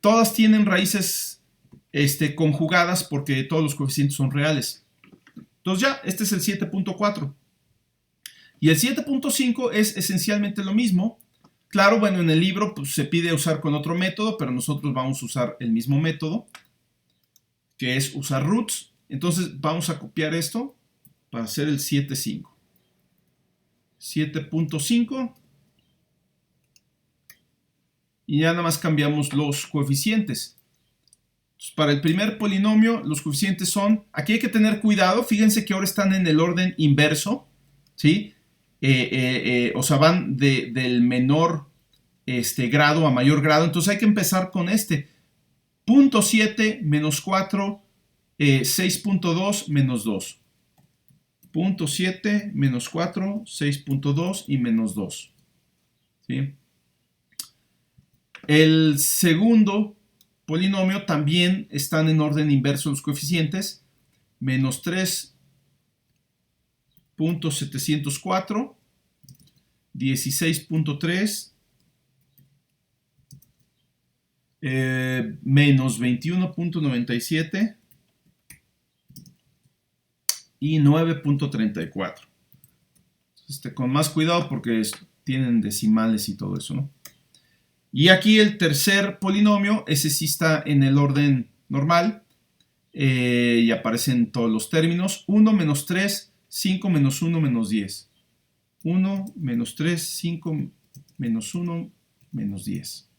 Todas tienen raíces conjugadas porque todos los coeficientes son reales. Entonces ya, este es el 7.4. Y el 7.5 es esencialmente lo mismo. Claro, bueno, en el libro pues, se pide usar con otro método, pero nosotros vamos a usar el mismo método, que es usar roots. Entonces vamos a copiar esto para hacer el 7.5. 7.5. Y ya nada más cambiamos los coeficientes. Entonces, para el primer polinomio, los coeficientes son... Aquí hay que tener cuidado. Fíjense que ahora están en el orden inverso. ¿Sí? O sea, van del menor grado a mayor grado. Entonces hay que empezar con este. 0.7 menos 4, 6.2 menos 2. 0.7 menos 4, 6.2 y menos 2. ¿Sí? El segundo polinomio también están en orden inverso los coeficientes. Menos 3.704, 16.3, menos 21.97 y 9.34. Con más cuidado porque tienen decimales y todo eso, ¿no? Y aquí el tercer polinomio, ese sí está en el orden normal y aparecen todos los términos. 1 menos 3, 5 menos 1 menos 10. 1 menos 3, 5 menos 1 menos 10.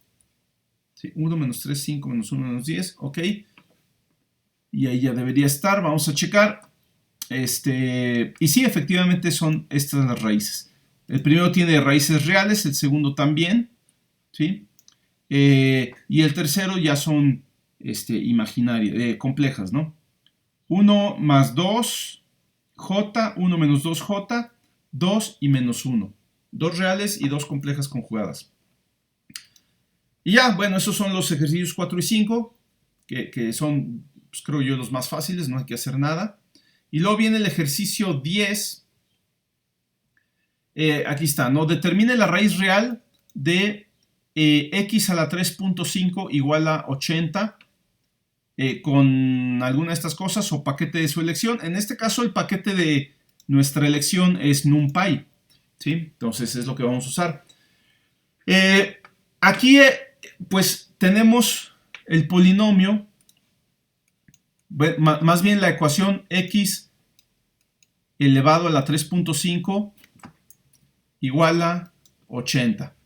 ¿Sí? 1 menos 3, 5 menos 1 menos 10. Ok. Y ahí ya debería estar. Vamos a checar. Y sí, efectivamente son estas las raíces. El primero tiene raíces reales, el segundo también. ¿Sí? Y el tercero ya son imaginarias, complejas, ¿no? 1 más 2, j, 1 menos 2j, 2 y menos 1. 2 reales y 2 complejas conjugadas. Y ya, bueno, esos son los ejercicios 4 y 5, que son, pues, creo yo, los más fáciles, no hay que hacer nada. Y luego viene el ejercicio 10. Aquí está, ¿no? Determine la raíz real de x a la 3.5 igual a 80 con alguna de estas cosas o paquete de su elección. En este caso el paquete de nuestra elección es NumPy, ¿sí? Entonces es lo que vamos a usar. Aquí pues tenemos el polinomio, más bien la ecuación x elevado a la 3.5 igual a 80.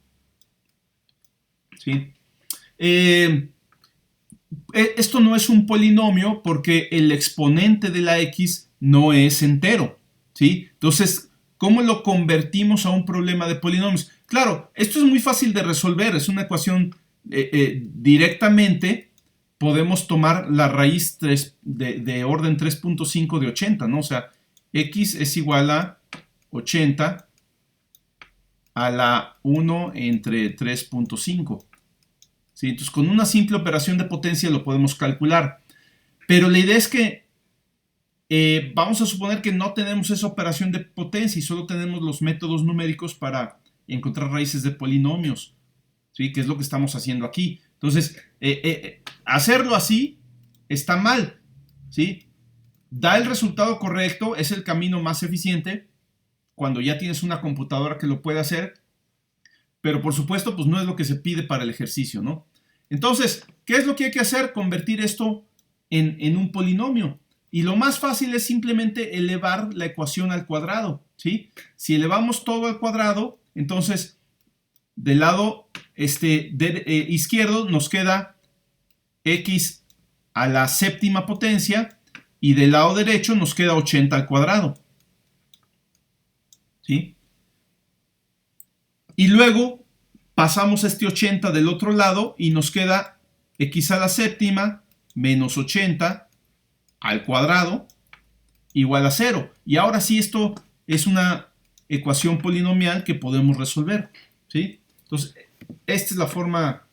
¿Sí? Esto no es un polinomio porque el exponente de la x no es entero, ¿sí? Entonces, ¿cómo lo convertimos a un problema de polinomios? Claro, esto es muy fácil de resolver, es una ecuación directamente podemos tomar la raíz de orden 3.5 de 80, ¿no? O sea, x es igual a 80 a la 1 entre 3.5. ¿Sí? Entonces, con una simple operación de potencia lo podemos calcular. Pero la idea es que vamos a suponer que no tenemos esa operación de potencia y solo tenemos los métodos numéricos para encontrar raíces de polinomios, ¿sí? Que es lo que estamos haciendo aquí. Entonces, hacerlo así está mal, ¿sí? Da el resultado correcto, es el camino más eficiente cuando ya tienes una computadora que lo puede hacer, pero por supuesto, pues no es lo que se pide para el ejercicio, ¿no? Entonces, ¿qué es lo que hay que hacer? Convertir esto en un polinomio. Y lo más fácil es simplemente elevar la ecuación al cuadrado, ¿sí? Si elevamos todo al cuadrado, entonces del lado izquierdo nos queda x a la séptima potencia y del lado derecho nos queda 80 al cuadrado, ¿sí? Y luego pasamos este 80 del otro lado y nos queda x a la séptima menos 80 al cuadrado igual a 0. Y ahora sí, esto es una ecuación polinomial que podemos resolver, ¿sí? Entonces, esta es la forma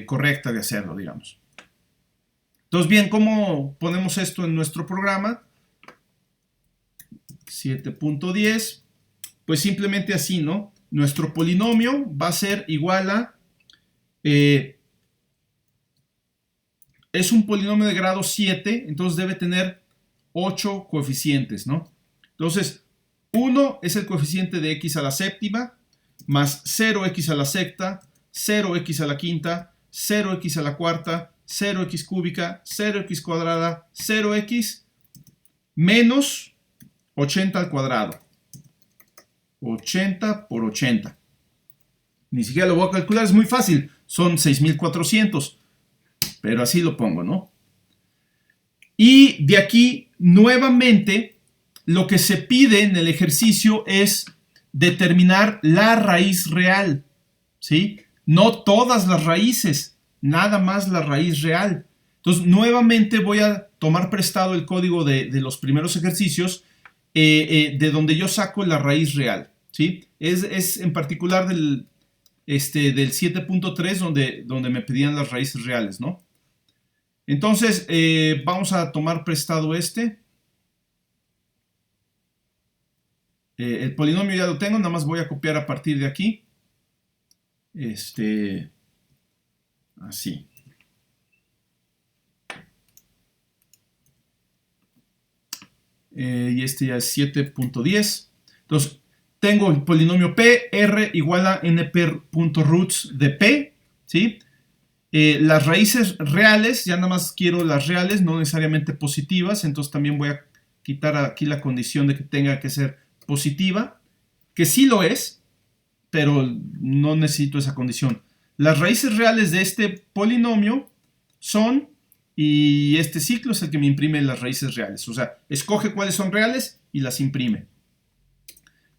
correcta de hacerlo, digamos. Entonces, bien, ¿cómo ponemos esto en nuestro programa? 7.10, pues simplemente así, ¿no? Nuestro polinomio va a ser igual a... es un polinomio de grado 7, entonces debe tener 8 coeficientes, ¿no? Entonces, 1 es el coeficiente de x a la séptima, más 0x a la sexta, 0x a la quinta, 0x a la cuarta, 0x cúbica, 0x cuadrada, 0x, menos 80 al cuadrado. 80 por 80. Ni siquiera lo voy a calcular, es muy fácil. Son 6.400. Pero así lo pongo, ¿no? Y de aquí, nuevamente, lo que se pide en el ejercicio es determinar la raíz real, ¿sí? No todas las raíces, nada más la raíz real. Entonces, nuevamente voy a tomar prestado el código de los primeros ejercicios de donde yo saco la raíz real, ¿sí? Es en particular del 7.3 donde me pedían las raíces reales, ¿no? Entonces, vamos a tomar prestado el polinomio ya lo tengo, nada más voy a copiar a partir de aquí. Así. Y ya es 7.10. Entonces, tengo el polinomio P, R igual a np.roots de P, ¿sí? Las raíces reales, ya nada más quiero las reales, no necesariamente positivas, entonces también voy a quitar aquí la condición de que tenga que ser positiva, que sí lo es, pero no necesito esa condición. Las raíces reales de este polinomio son, y este ciclo es el que me imprime las raíces reales, o sea, escoge cuáles son reales y las imprime.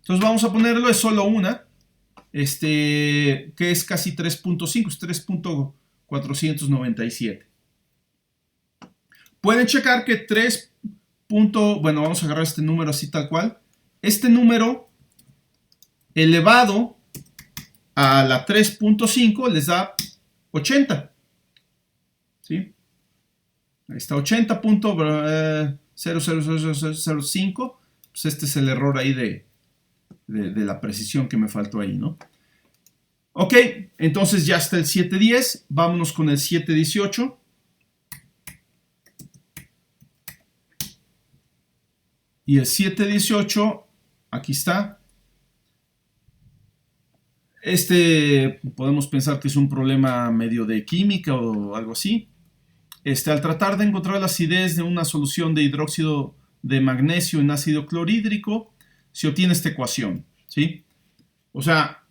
Entonces vamos a ponerlo, es solo una, que es casi 3.5, es 3.497. Pueden checar que bueno, vamos a agarrar este número así tal cual. Este número elevado a la 3.5 les da 80. ¿Sí? Ahí está 80.00005. Pues este es el error ahí de la precisión que me faltó ahí, ¿no? Ok, entonces ya está el 7.10. Vámonos con el 7.18. Y el 718, aquí está. Podemos pensar que es un problema medio de química o algo así. Al tratar de encontrar la acidez de una solución de hidróxido de magnesio en ácido clorhídrico, se obtiene esta ecuación, ¿sí? O sea,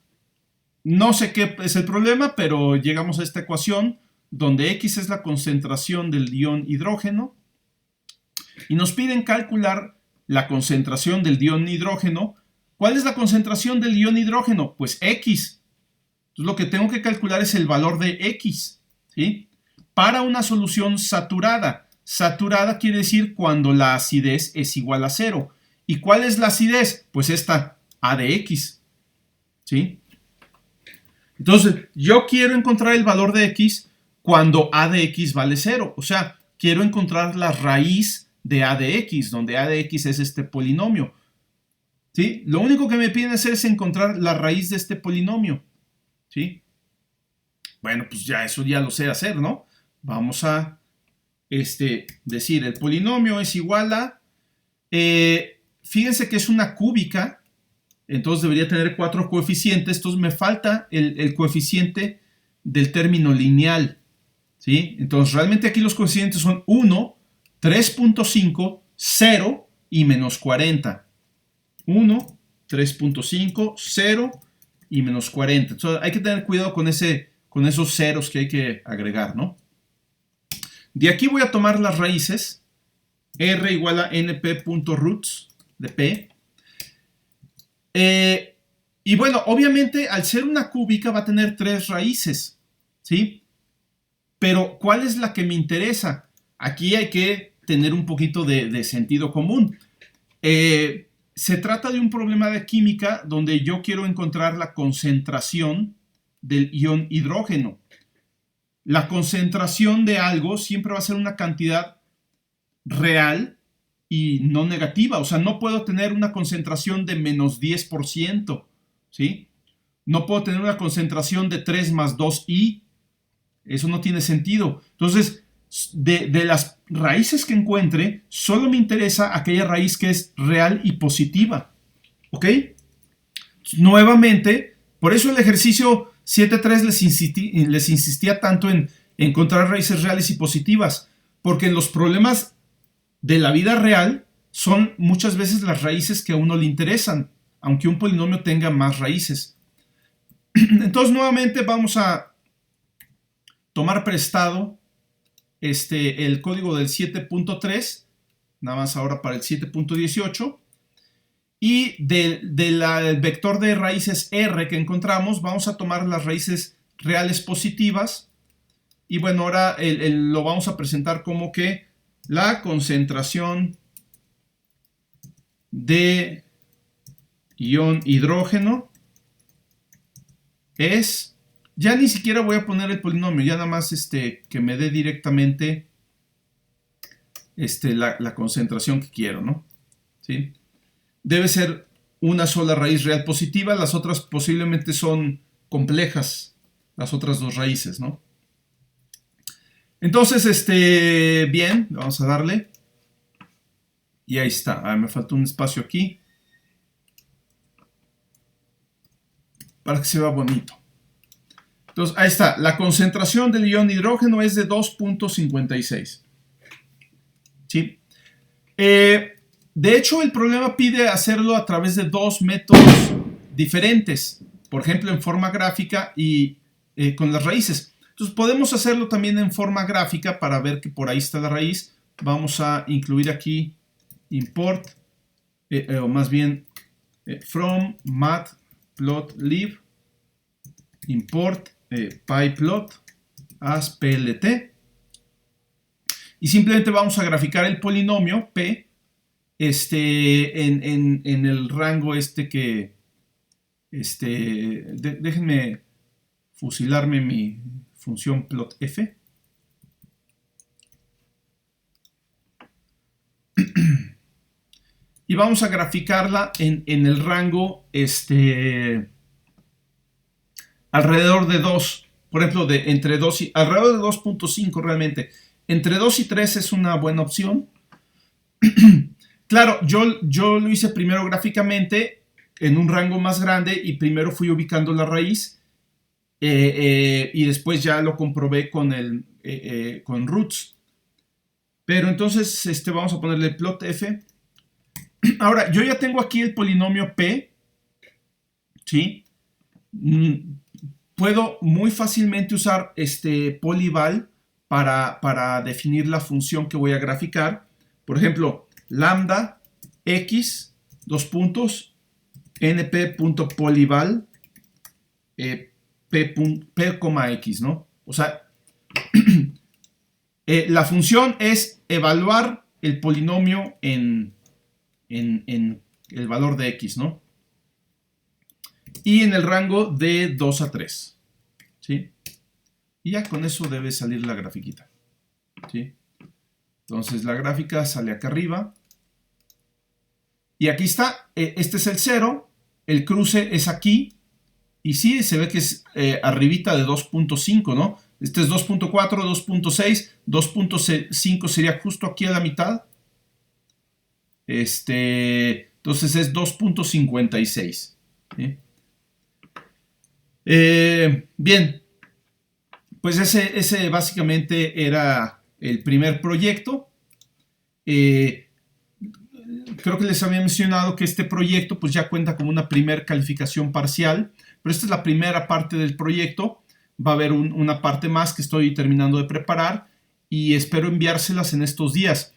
no sé qué es el problema, pero llegamos a esta ecuación donde X es la concentración del ion hidrógeno y nos piden calcular la concentración del ion hidrógeno. ¿Cuál es la concentración del ion hidrógeno? Pues X. Entonces lo que tengo que calcular es el valor de X, ¿sí? Para una solución saturada. Saturada quiere decir cuando la acidez es igual a 0. ¿Y cuál es la acidez? Pues esta, A de X, ¿sí? Entonces, yo quiero encontrar el valor de X cuando A de X vale 0. O sea, quiero encontrar la raíz de A de X, donde A de X es este polinomio, ¿sí? Lo único que me piden hacer es encontrar la raíz de este polinomio, ¿sí? Bueno, pues ya eso ya lo sé hacer, ¿no? Vamos a decir, el polinomio es igual a... fíjense que es una cúbica, entonces debería tener 4 coeficientes. Entonces me falta el coeficiente del término lineal, ¿sí? Entonces realmente aquí los coeficientes son 1, 3.5, 0 y menos 40. 1, 3.5, 0 y menos 40. Entonces hay que tener cuidado con esos ceros que hay que agregar, ¿no? De aquí voy a tomar las raíces. R igual a np.roots de P. Y bueno, obviamente al ser una cúbica va a tener 3 raíces, ¿sí? Pero ¿cuál es la que me interesa? Aquí hay que tener un poquito de sentido común. Se trata de un problema de química donde yo quiero encontrar la concentración del ion hidrógeno. La concentración de algo siempre va a ser una cantidad real y no negativa. O sea, no puedo tener una concentración de menos 10%, ¿sí? No puedo tener una concentración de 3 más 2i. Eso no tiene sentido. Entonces, de las raíces que encuentre, solo me interesa aquella raíz que es real y positiva, ¿ok? Nuevamente, por eso el ejercicio 7.3 les insistía tanto en encontrar raíces reales y positivas, porque en los problemas de la vida real son muchas veces las raíces que a uno le interesan, aunque un polinomio tenga más raíces. Entonces, nuevamente vamos a tomar prestado el código del 7.3, nada más ahora para el 7.18, y del vector de raíces R que encontramos, vamos a tomar las raíces reales positivas, y bueno, ahora lo vamos a presentar como que la concentración de ion hidrógeno es... Ya ni siquiera voy a poner el polinomio, ya nada más que me dé directamente la concentración que quiero, ¿no? ¿Sí? Debe ser una sola raíz real positiva, las otras posiblemente son complejas, las otras 2 raíces, ¿no? Entonces, bien, vamos a darle. Y ahí está, me falta un espacio aquí para que se vea bonito. Entonces, ahí está. La concentración del ion hidrógeno es de 2.56. ¿Sí? De hecho, el problema pide hacerlo a través de 2 métodos diferentes. Por ejemplo, en forma gráfica y con las raíces. Entonces, podemos hacerlo también en forma gráfica para ver que por ahí está la raíz. Vamos a incluir aquí import, o más bien from matplotlib import pyplot as plt, y simplemente vamos a graficar el polinomio p en el rango que déjenme fusilarme mi función plotf. Y vamos a graficarla en el rango alrededor de 2, por ejemplo, entre 2 y alrededor de 2.5 realmente. Entre 2 y 3 es una buena opción. Claro, yo lo hice primero gráficamente en un rango más grande y primero fui ubicando la raíz y después ya lo comprobé con roots. Pero entonces vamos a ponerle plot f. Ahora, yo ya tengo aquí el polinomio p, ¿sí? Puedo muy fácilmente usar polyval para definir la función que voy a graficar. Por ejemplo, lambda x, dos puntos, np.polyval p, x, ¿no? O sea, la función es evaluar el polinomio en el valor de x, ¿no? Y en el rango de 2 a 3, ¿sí? Y ya con eso debe salir la grafiquita, ¿sí? Entonces la gráfica sale acá arriba. Y aquí está, este es el 0, el cruce es aquí. Y sí, se ve que es arribita de 2.5, ¿no? Este es 2.4, 2.6, 2.5 sería justo aquí a la mitad. Entonces es 2.56. ¿Sí? Bien, pues ese básicamente era el primer proyecto. Creo que les había mencionado que este proyecto pues ya cuenta con una primer calificación parcial, pero esta es la primera parte del proyecto. Va a haber una parte más que estoy terminando de preparar y espero enviárselas en estos días.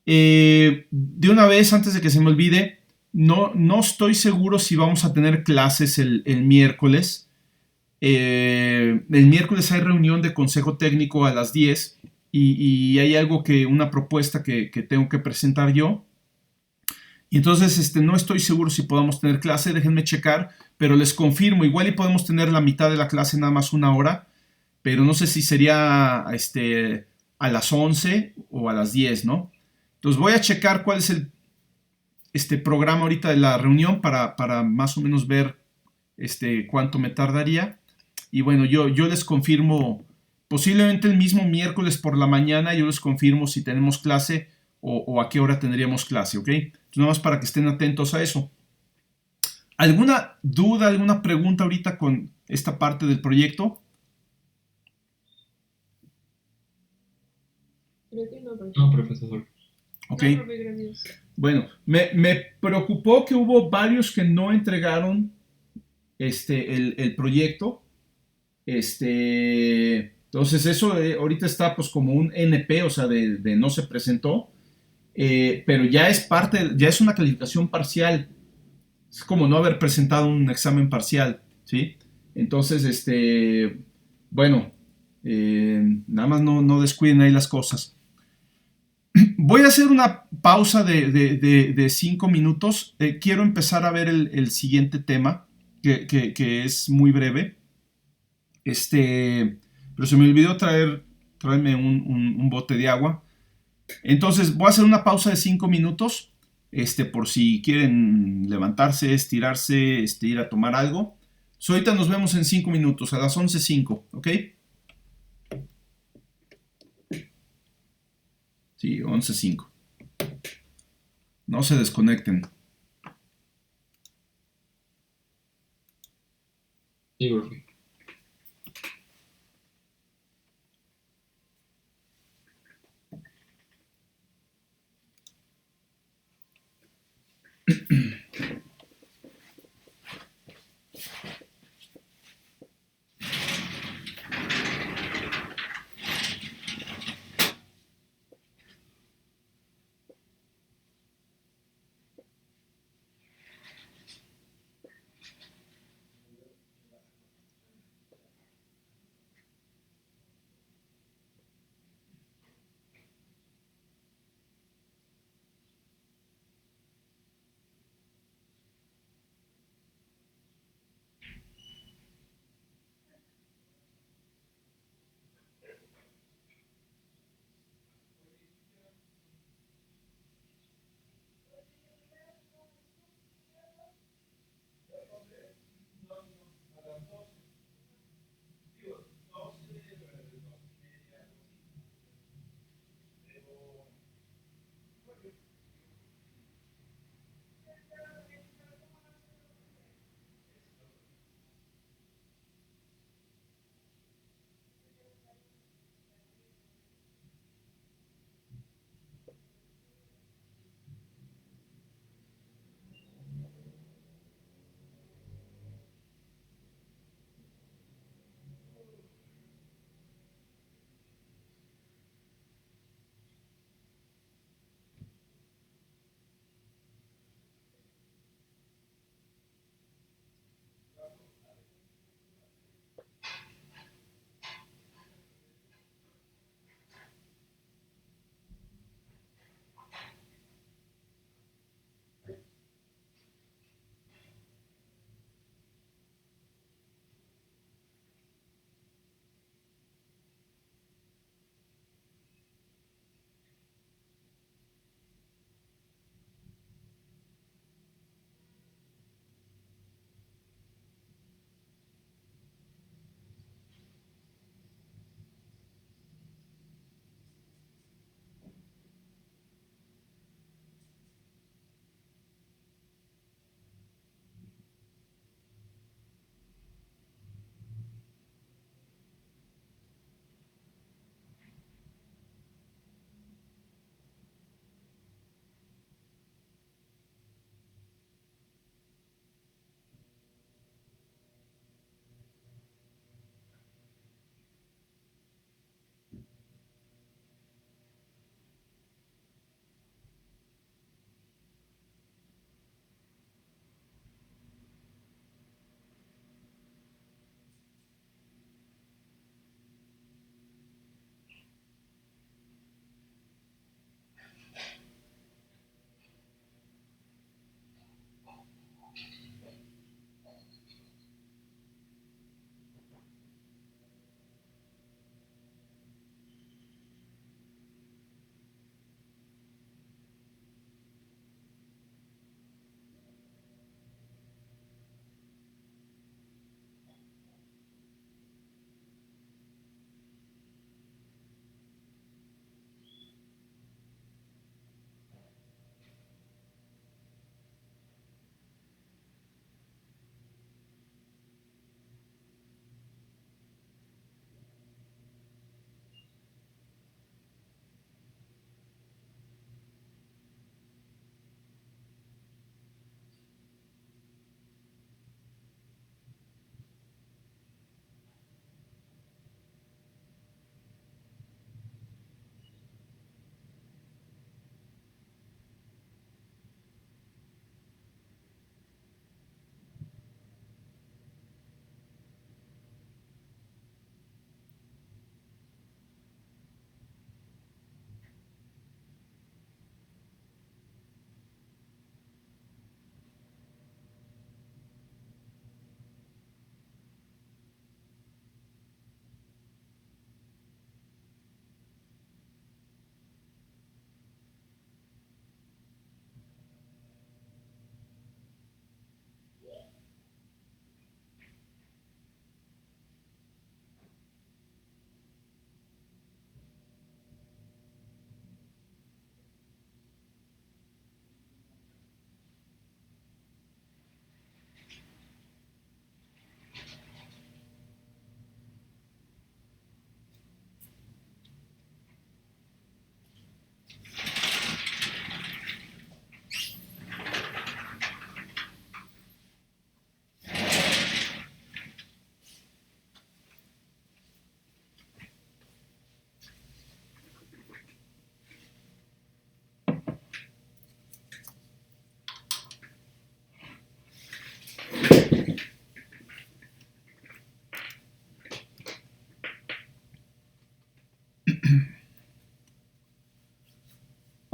De una vez, antes de que se me olvide, no estoy seguro si vamos a tener clases el miércoles. El miércoles hay reunión de consejo técnico a las 10 y hay una propuesta que tengo que presentar yo. Y entonces no estoy seguro si podamos tener clase, déjenme checar, pero les confirmo, igual y podemos tener la mitad de la clase nada más una hora, pero no sé si sería a las 11 o a las 10, ¿no? Entonces voy a checar cuál es el programa ahorita de la reunión para más o menos ver cuánto me tardaría. Y bueno, yo les confirmo, posiblemente el mismo miércoles por la mañana, yo les confirmo si tenemos clase o a qué hora tendríamos clase, ¿ok? Entonces, nada más para que estén atentos a eso. ¿Alguna duda, alguna pregunta ahorita con esta parte del proyecto? Creo que no, No, profesor. Ok. No, profe, gracias. Bueno, me preocupó que hubo varios que no entregaron el proyecto. Entonces eso ahorita está pues como un NP, o sea, de no se presentó, pero ya es ya es una calificación parcial. Es como no haber presentado un examen parcial, ¿sí? Entonces, bueno, nada más no descuiden ahí las cosas. Voy a hacer una pausa de 5 minutos. Quiero empezar a ver el siguiente tema, que es muy breve. Pero se me olvidó traerme un bote de agua. Entonces voy a hacer una pausa de 5 minutos. Por si quieren levantarse, estirarse, ir a tomar algo. Ahorita nos vemos en 5 minutos, a las 11:05, ¿ok? Sí, 11:05. No se desconecten. Sí, profe.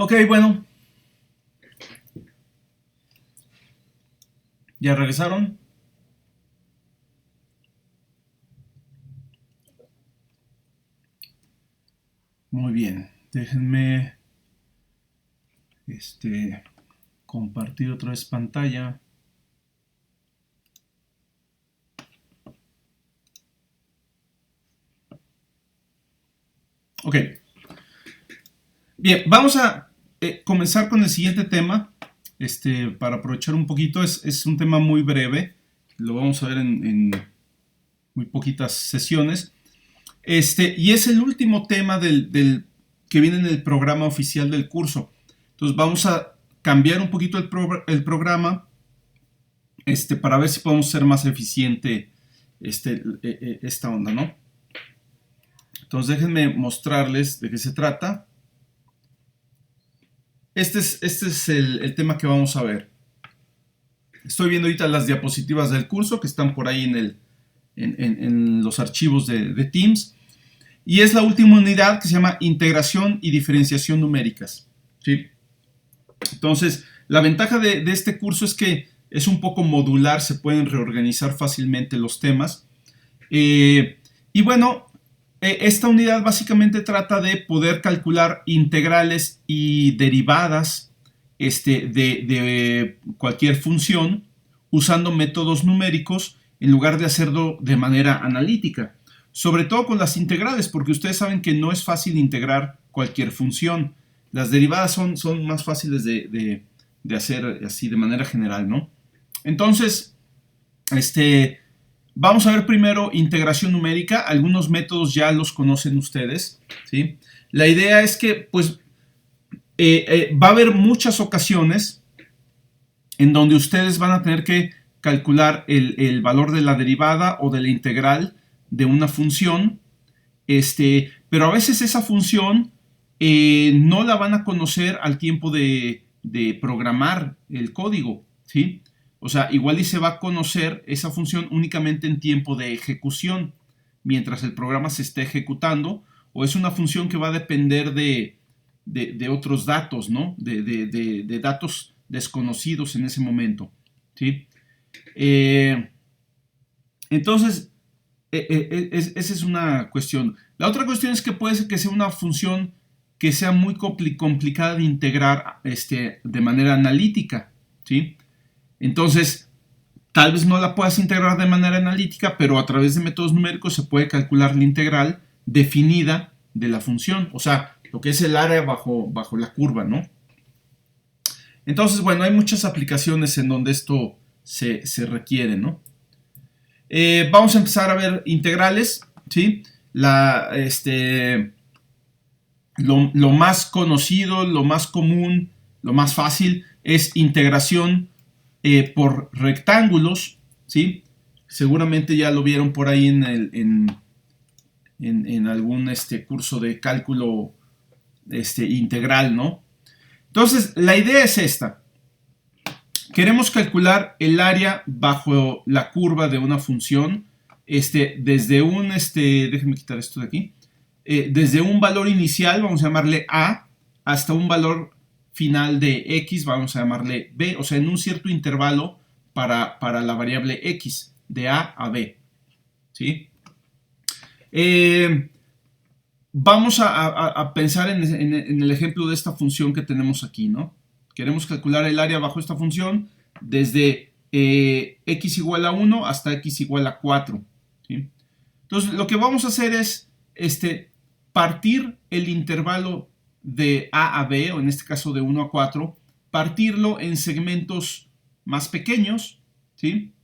Ok, bueno. ¿Ya regresaron? Muy bien. Déjenme compartir otra vez pantalla. Ok. Bien, vamos a comenzar con el siguiente tema. Para aprovechar un poquito, es un tema muy breve. Lo vamos a ver en muy poquitas sesiones. Y es el último tema que viene en el programa oficial del curso. Entonces vamos a cambiar un poquito el programa para ver si podemos ser más eficiente esta onda, ¿no? Entonces déjenme mostrarles de qué se trata. Este es el tema que vamos a ver. Estoy viendo ahorita las diapositivas del curso que están por ahí en los archivos de Teams. Y es la última unidad que se llama Integración y Diferenciación Numéricas. ¿Sí? Entonces, la ventaja de este curso es que es un poco modular, se pueden reorganizar fácilmente los temas. Y bueno, esta unidad básicamente trata de poder calcular integrales y derivadas de cualquier función usando métodos numéricos en lugar de hacerlo de manera analítica. Sobre todo con las integrales, porque ustedes saben que no es fácil integrar cualquier función. Las derivadas son más fáciles de hacer así de manera general, ¿no? Entonces, vamos a ver primero integración numérica. Algunos métodos ya los conocen ustedes, ¿sí? La idea es que, pues, va a haber muchas ocasiones en donde ustedes van a tener que calcular el valor de la derivada o de la integral de una función, pero a veces esa función no la van a conocer al tiempo de programar el código, ¿sí? O sea, igual y se va a conocer esa función únicamente en tiempo de ejecución, mientras el programa se esté ejecutando, o es una función que va a depender de otros datos, ¿no? De datos desconocidos en ese momento, ¿sí? Entonces, esa es una cuestión. La otra cuestión es que puede ser que sea una función que sea muy complicada de integrar de manera analítica, ¿sí? Entonces, tal vez no la puedas integrar de manera analítica, pero a través de métodos numéricos se puede calcular la integral definida de la función, o sea, lo que es el área bajo la curva, ¿no? Entonces, bueno, hay muchas aplicaciones en donde esto se requiere, ¿no? Vamos a empezar a ver integrales, ¿sí? Lo más conocido, lo más común, lo más fácil es integración por rectángulos, ¿sí? Seguramente ya lo vieron por ahí en algún curso de cálculo integral, ¿no? Entonces, la idea es esta. Queremos calcular el área bajo la curva de una función desde un, déjenme quitar esto de aquí, desde un valor inicial, vamos a llamarle A, hasta un valor final de X, vamos a llamarle B, o sea, en un cierto intervalo para la variable X, de A a B, ¿sí? Vamos a pensar en el ejemplo de esta función que tenemos aquí, ¿no? Queremos calcular el área bajo esta función desde x igual a 1 hasta x igual a 4, ¿sí? Entonces, lo que vamos a hacer es partir el intervalo de A a B, o en este caso de 1 a 4, partirlo en segmentos más pequeños, ¿sí?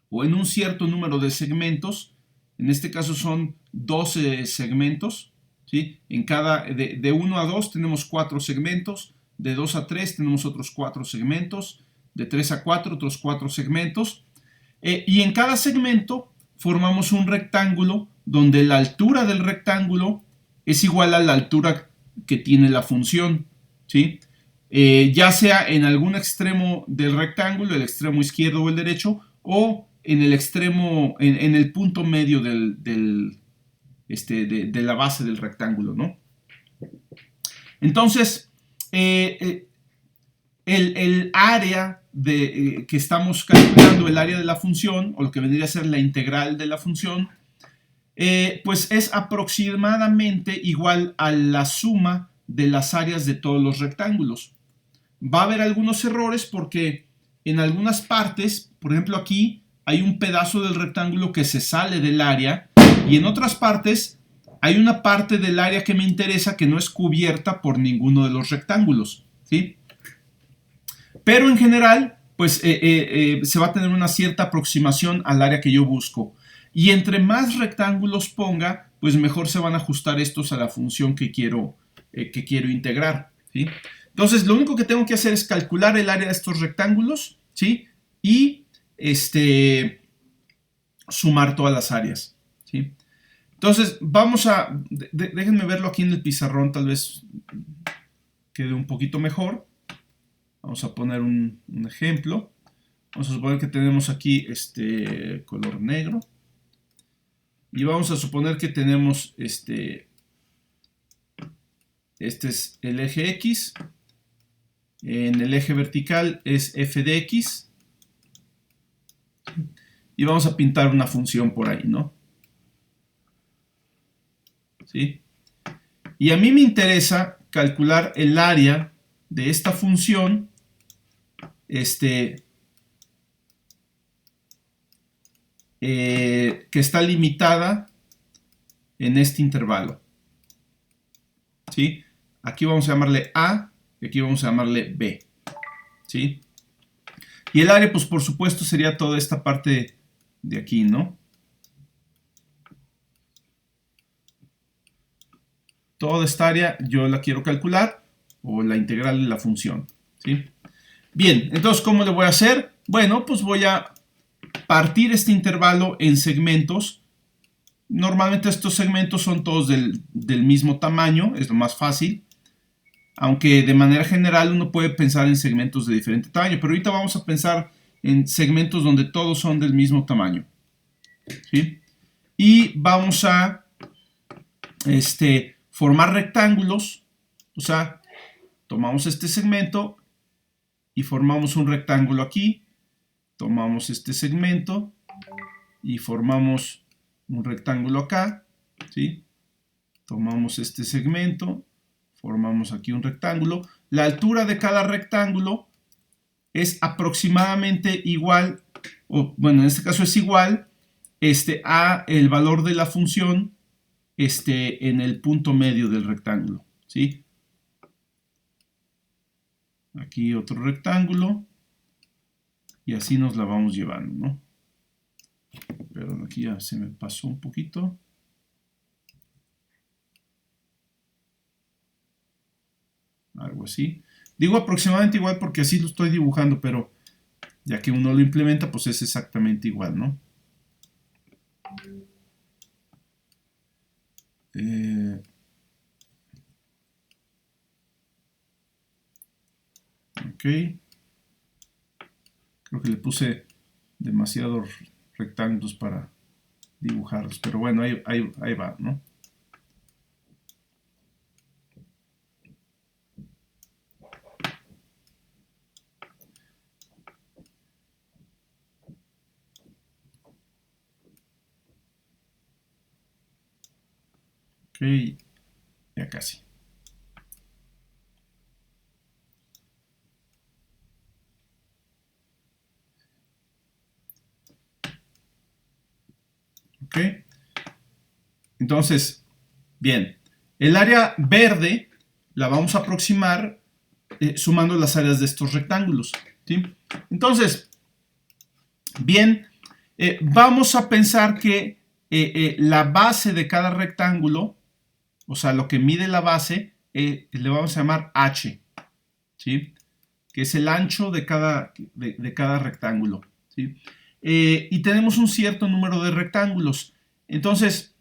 O en un cierto número de segmentos. En este caso son 12 segmentos, ¿sí? De 1 a 2 tenemos 4 segmentos, de 2 a 3 tenemos otros 4 segmentos, de 3 a 4 otros 4 segmentos, y en cada segmento formamos un rectángulo donde la altura del rectángulo es igual a la altura que tiene la función, ¿sí? Ya sea en algún extremo del rectángulo, el extremo izquierdo o el derecho, o en el extremo, en el punto medio de la base del rectángulo, ¿no? Entonces, el área que estamos calculando, el área de la función, o lo que vendría a ser la integral de la función, pues es aproximadamente igual a la suma de las áreas de todos los rectángulos. Va a haber algunos errores porque en algunas partes, por ejemplo aquí, hay un pedazo del rectángulo que se sale del área y en otras partes hay una parte del área que me interesa que no es cubierta por ninguno de los rectángulos, ¿sí? Pero en general, pues se va a tener una cierta aproximación al área que yo busco. Y entre más rectángulos ponga, pues mejor se van a ajustar estos a la función que quiero integrar, ¿sí? Entonces, lo único que tengo que hacer es calcular el área de estos rectángulos, ¿sí? Y sumar todas las áreas, ¿sí? Entonces, déjenme verlo aquí en el pizarrón, tal vez quede un poquito mejor. Vamos a poner un ejemplo. Vamos a suponer que tenemos aquí color negro. Y vamos a suponer que tenemos este es el eje X. En el eje vertical es f de X. Y vamos a pintar una función por ahí, ¿no? ¿Sí? Y a mí me interesa calcular el área de esta función que está limitada en este intervalo, ¿sí? Aquí vamos a llamarle A y aquí vamos a llamarle B, ¿sí? Y el área, pues por supuesto, sería toda esta parte de aquí, ¿no? Toda esta área yo la quiero calcular, o la integral de la función, ¿sí? Bien, entonces, ¿cómo le voy a hacer? Bueno, pues voy a partir este intervalo en segmentos. Normalmente estos segmentos son todos del mismo tamaño, es lo más fácil. Aunque de manera general uno puede pensar en segmentos de diferente tamaño, pero ahorita vamos a pensar en segmentos donde todos son del mismo tamaño, ¿sí? Y vamos a formar rectángulos, o sea, tomamos este segmento y formamos un rectángulo aquí, tomamos este segmento y formamos un rectángulo acá, ¿sí? Tomamos este segmento, formamos aquí un rectángulo. La altura de cada rectángulo es aproximadamente igual, o bueno, en este caso es igual a el valor de la función en el punto medio del rectángulo, ¿sí? Aquí otro rectángulo y así nos la vamos llevando, ¿no? Perdón, aquí ya se me pasó un poquito. Algo así. Digo aproximadamente igual porque así lo estoy dibujando, pero ya que uno lo implementa, pues es exactamente igual, ¿no? Ok. Creo que le puse demasiados rectángulos para dibujarlos, pero bueno, ahí va, ¿no? Ok, ya casi. Ok. Entonces, bien. El área verde la vamos a aproximar sumando las áreas de estos rectángulos, ¿sí? Entonces, bien, vamos a pensar que la base de cada rectángulo, o sea, lo que mide la base, le vamos a llamar H, ¿sí? Que es el ancho de cada rectángulo, ¿sí? Y tenemos un cierto número de rectángulos. Entonces,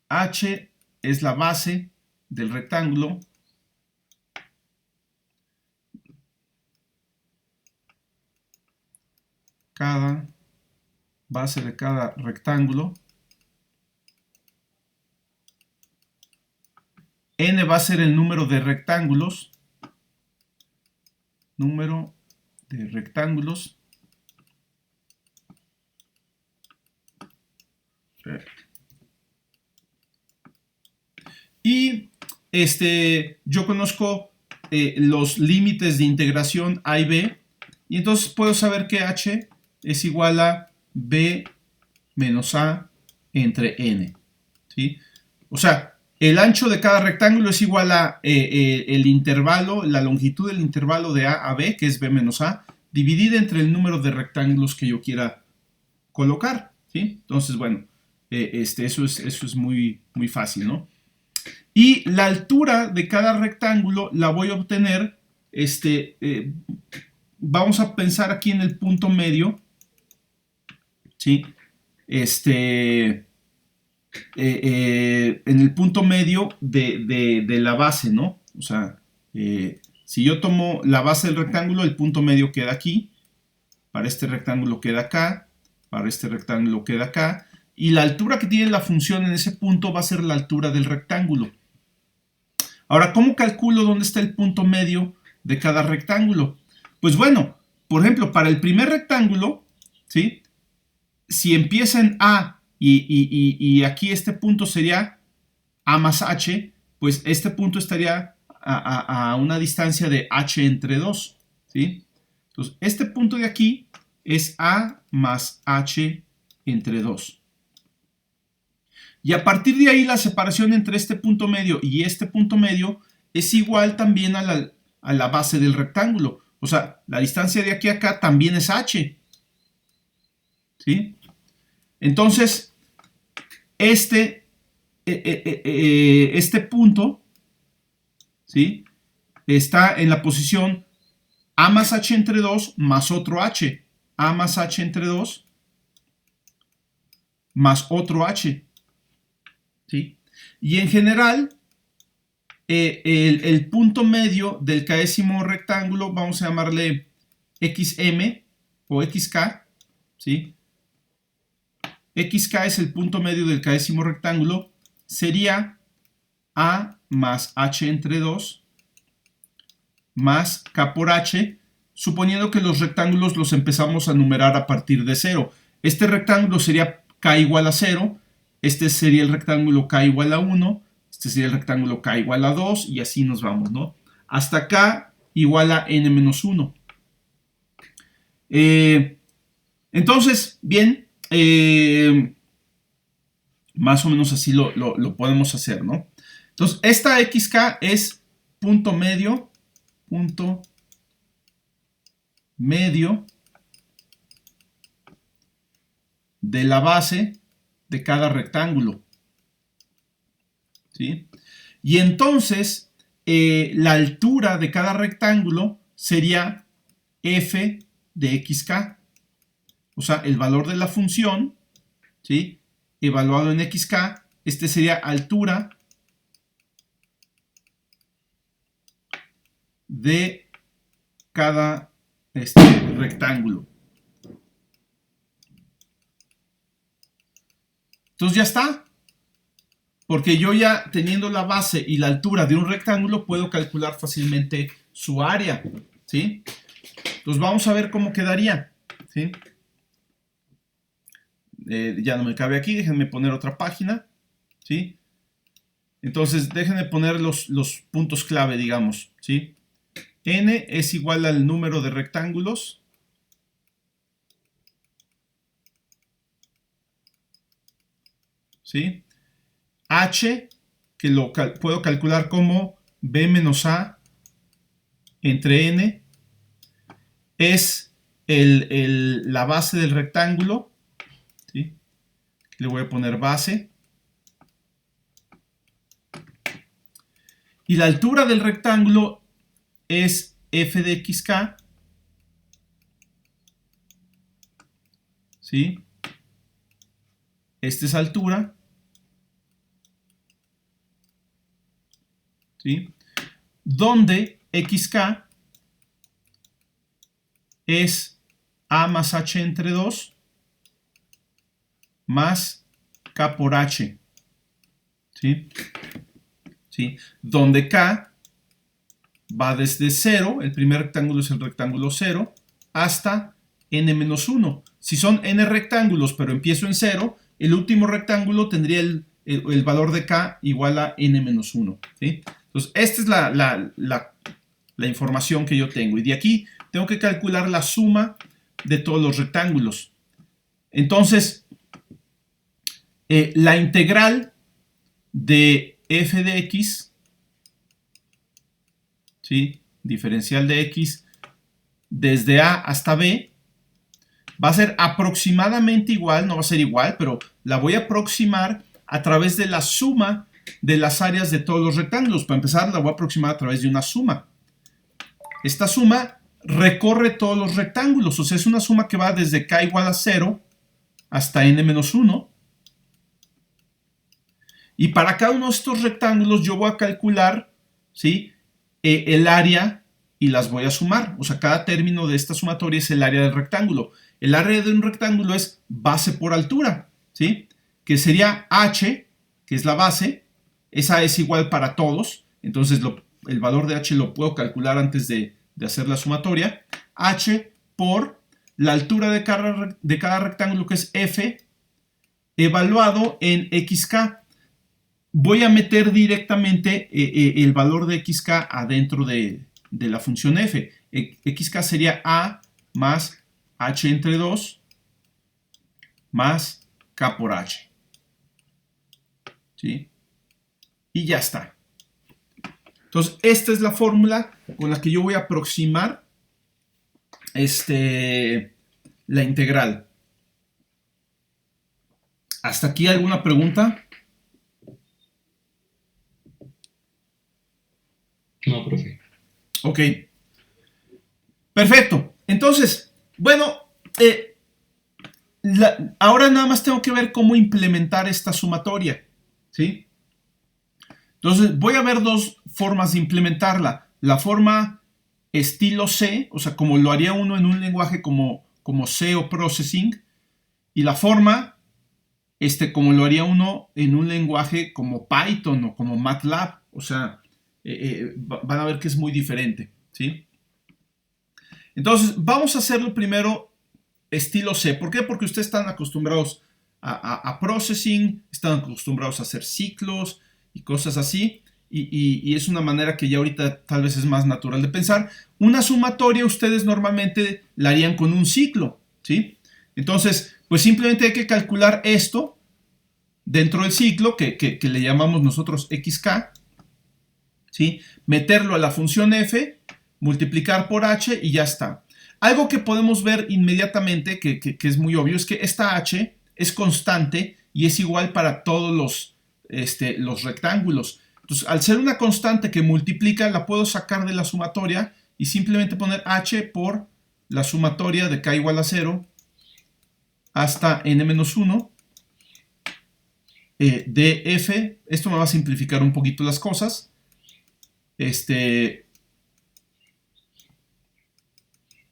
H es la base del rectángulo. Cada base de cada rectángulo n va a ser el número de rectángulos. Número de rectángulos. Y yo conozco los límites de integración a y b. Y entonces puedo saber que h es igual a b menos a entre n. ¿Sí? O sea, el ancho de cada rectángulo es igual a el intervalo, la longitud del intervalo de a b, que es b menos a, dividida entre el número de rectángulos que yo quiera colocar. ¿Sí? Entonces, bueno, eso es muy, muy fácil, ¿no? Y la altura de cada rectángulo la voy a obtener, vamos a pensar aquí en el punto medio, ¿sí? En el punto medio de la base, ¿no? O sea, si yo tomo la base del rectángulo, el punto medio queda aquí, para este rectángulo queda acá, para este rectángulo queda acá, y la altura que tiene la función en ese punto va a ser la altura del rectángulo. Ahora, ¿cómo calculo dónde está el punto medio de cada rectángulo? Pues bueno, por ejemplo, para el primer rectángulo, ¿sí? Si empieza en A y aquí este punto sería A más H, pues este punto estaría a una distancia de H entre 2, ¿sí? Entonces, este punto de aquí es A más H entre 2. Y a partir de ahí la separación entre este punto medio y este punto medio es igual también a la base del rectángulo. O sea, la distancia de aquí a acá también es H. ¿Sí? Entonces, este punto, ¿sí? Está en la posición A más H entre 2 más otro H. A más H entre 2 más otro H. ¿Sí? Y en general, el punto medio del késimo rectángulo, vamos a llamarle XM o XK, ¿sí? XK es el punto medio del késimo rectángulo, sería A más H entre 2 más K por H, suponiendo que los rectángulos los empezamos a numerar a partir de 0. Este rectángulo sería K igual a 0, este sería el rectángulo K igual a 1, este sería el rectángulo K igual a 2 y así nos vamos, ¿no? Hasta K igual a n menos 1. Entonces, bien, más o menos así lo podemos hacer, ¿no? Entonces, esta XK es punto medio de la base de cada rectángulo. ¿Sí? Y entonces, la altura de cada rectángulo sería f de xk. O sea, el valor de la función, ¿sí? Evaluado en xk, este sería altura de cada rectángulo. Entonces ya está. Porque yo ya teniendo la base y la altura de un rectángulo puedo calcular fácilmente su área. ¿Sí? Entonces vamos a ver cómo quedaría. ¿Sí? Ya no me cabe aquí, déjenme poner otra página. ¿Sí? Entonces déjenme poner los puntos clave, digamos. ¿Sí? N es igual al número de rectángulos. ¿Sí? H, que lo puedo calcular como B menos A entre N, es la base del rectángulo. ¿Sí? Le voy a poner base. Y la altura del rectángulo es f de xk. ¿Sí? Esta es altura. ¿Sí? Donde xk es A más H entre 2 más K por H. ¿Sí? ¿sí? Donde K va desde 0, el primer rectángulo es el rectángulo 0, hasta n-1. Si son n rectángulos, pero empiezo en 0, el último rectángulo tendría el valor de K igual a n-1. ¿Sí? Entonces, esta es la información que yo tengo. Y de aquí tengo que calcular la suma de todos los rectángulos. Entonces, la integral de f de x, ¿sí? Diferencial de x desde a hasta b, va a ser aproximadamente igual, no va a ser igual, pero la voy a aproximar a través de la suma de las áreas de todos los rectángulos. Para empezar, la voy a aproximar a través de una suma. Esta suma recorre todos los rectángulos, o sea, es una suma que va desde k igual a 0 hasta n-1. Y para cada uno de estos rectángulos yo voy a calcular, ¿sí? El área y las voy a sumar. O sea, cada término de esta sumatoria es el área del rectángulo. El área de un rectángulo es base por altura, ¿sí? Que sería h, que es la base. Esa es igual para todos. Entonces el valor de h lo puedo calcular antes de hacer la sumatoria. H por la altura de cada rectángulo, que es f, evaluado en xk. Voy a meter directamente el valor de xk adentro de la función f. Xk sería a más h entre 2 más k por h. ¿Sí? Y ya está. Entonces, esta es la fórmula con la que yo voy a aproximar la integral. ¿Hasta aquí alguna pregunta? No, profe. Ok. Perfecto. Entonces, bueno, ahora nada más tengo que ver cómo implementar esta sumatoria. ¿Sí? Entonces, voy a ver dos formas de implementarla. La forma estilo C, o sea, como lo haría uno en un lenguaje como C o Processing, y la forma como lo haría uno en un lenguaje como Python o como MATLAB. O sea, van a ver que es muy diferente, ¿sí? Entonces, vamos a hacerlo primero estilo C. ¿Por qué? Porque ustedes están acostumbrados a processing, están acostumbrados a hacer ciclos y cosas así, y es una manera que ya ahorita tal vez es más natural de pensar. Una sumatoria ustedes normalmente la harían con un ciclo, ¿sí? Entonces, pues simplemente hay que calcular esto dentro del ciclo, que le llamamos nosotros xk, ¿sí? Meterlo a la función f, multiplicar por h y ya está. Algo que podemos ver inmediatamente, que es muy obvio, es que esta h es constante y es igual para todos los rectángulos. Entonces, al ser una constante que multiplica, la puedo sacar de la sumatoria y simplemente poner h por la sumatoria de k igual a 0 hasta n-1 de f. Esto me va a simplificar un poquito las cosas. De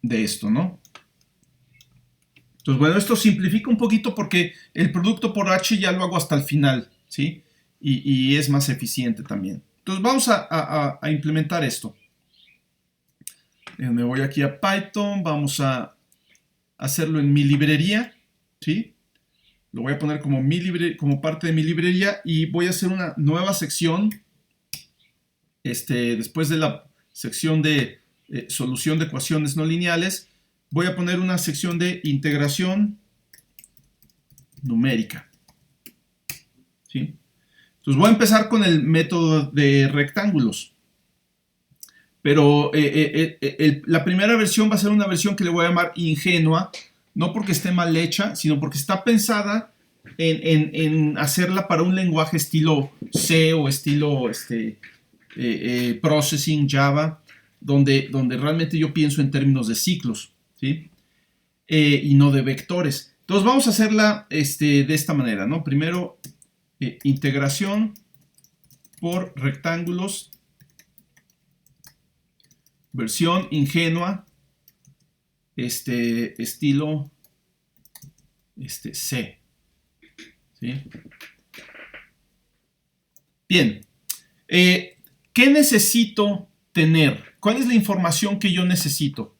esto, ¿no? Entonces, bueno, esto simplifica un poquito porque el producto por h ya lo hago hasta el final, ¿sí? Y es más eficiente también. Entonces, vamos a implementar esto. Me voy aquí a Python, vamos a hacerlo en mi librería, ¿sí? Lo voy a poner como parte de mi librería y voy a hacer una nueva sección. Después de la sección de solución de ecuaciones no lineales, voy a poner una sección de integración numérica. ¿Sí? Entonces voy a empezar con el método de rectángulos. Pero la primera versión va a ser una versión que le voy a llamar ingenua, no porque esté mal hecha, sino porque está pensada en hacerla para un lenguaje estilo C o estilo Processing, Java, donde realmente yo pienso en términos de ciclos, ¿sí? Y no de vectores. Entonces vamos a hacerla de esta manera, ¿no? Primero, integración por rectángulos, versión ingenua, estilo C, ¿sí? Bien. ¿Qué necesito tener? ¿Cuál es la información que yo necesito?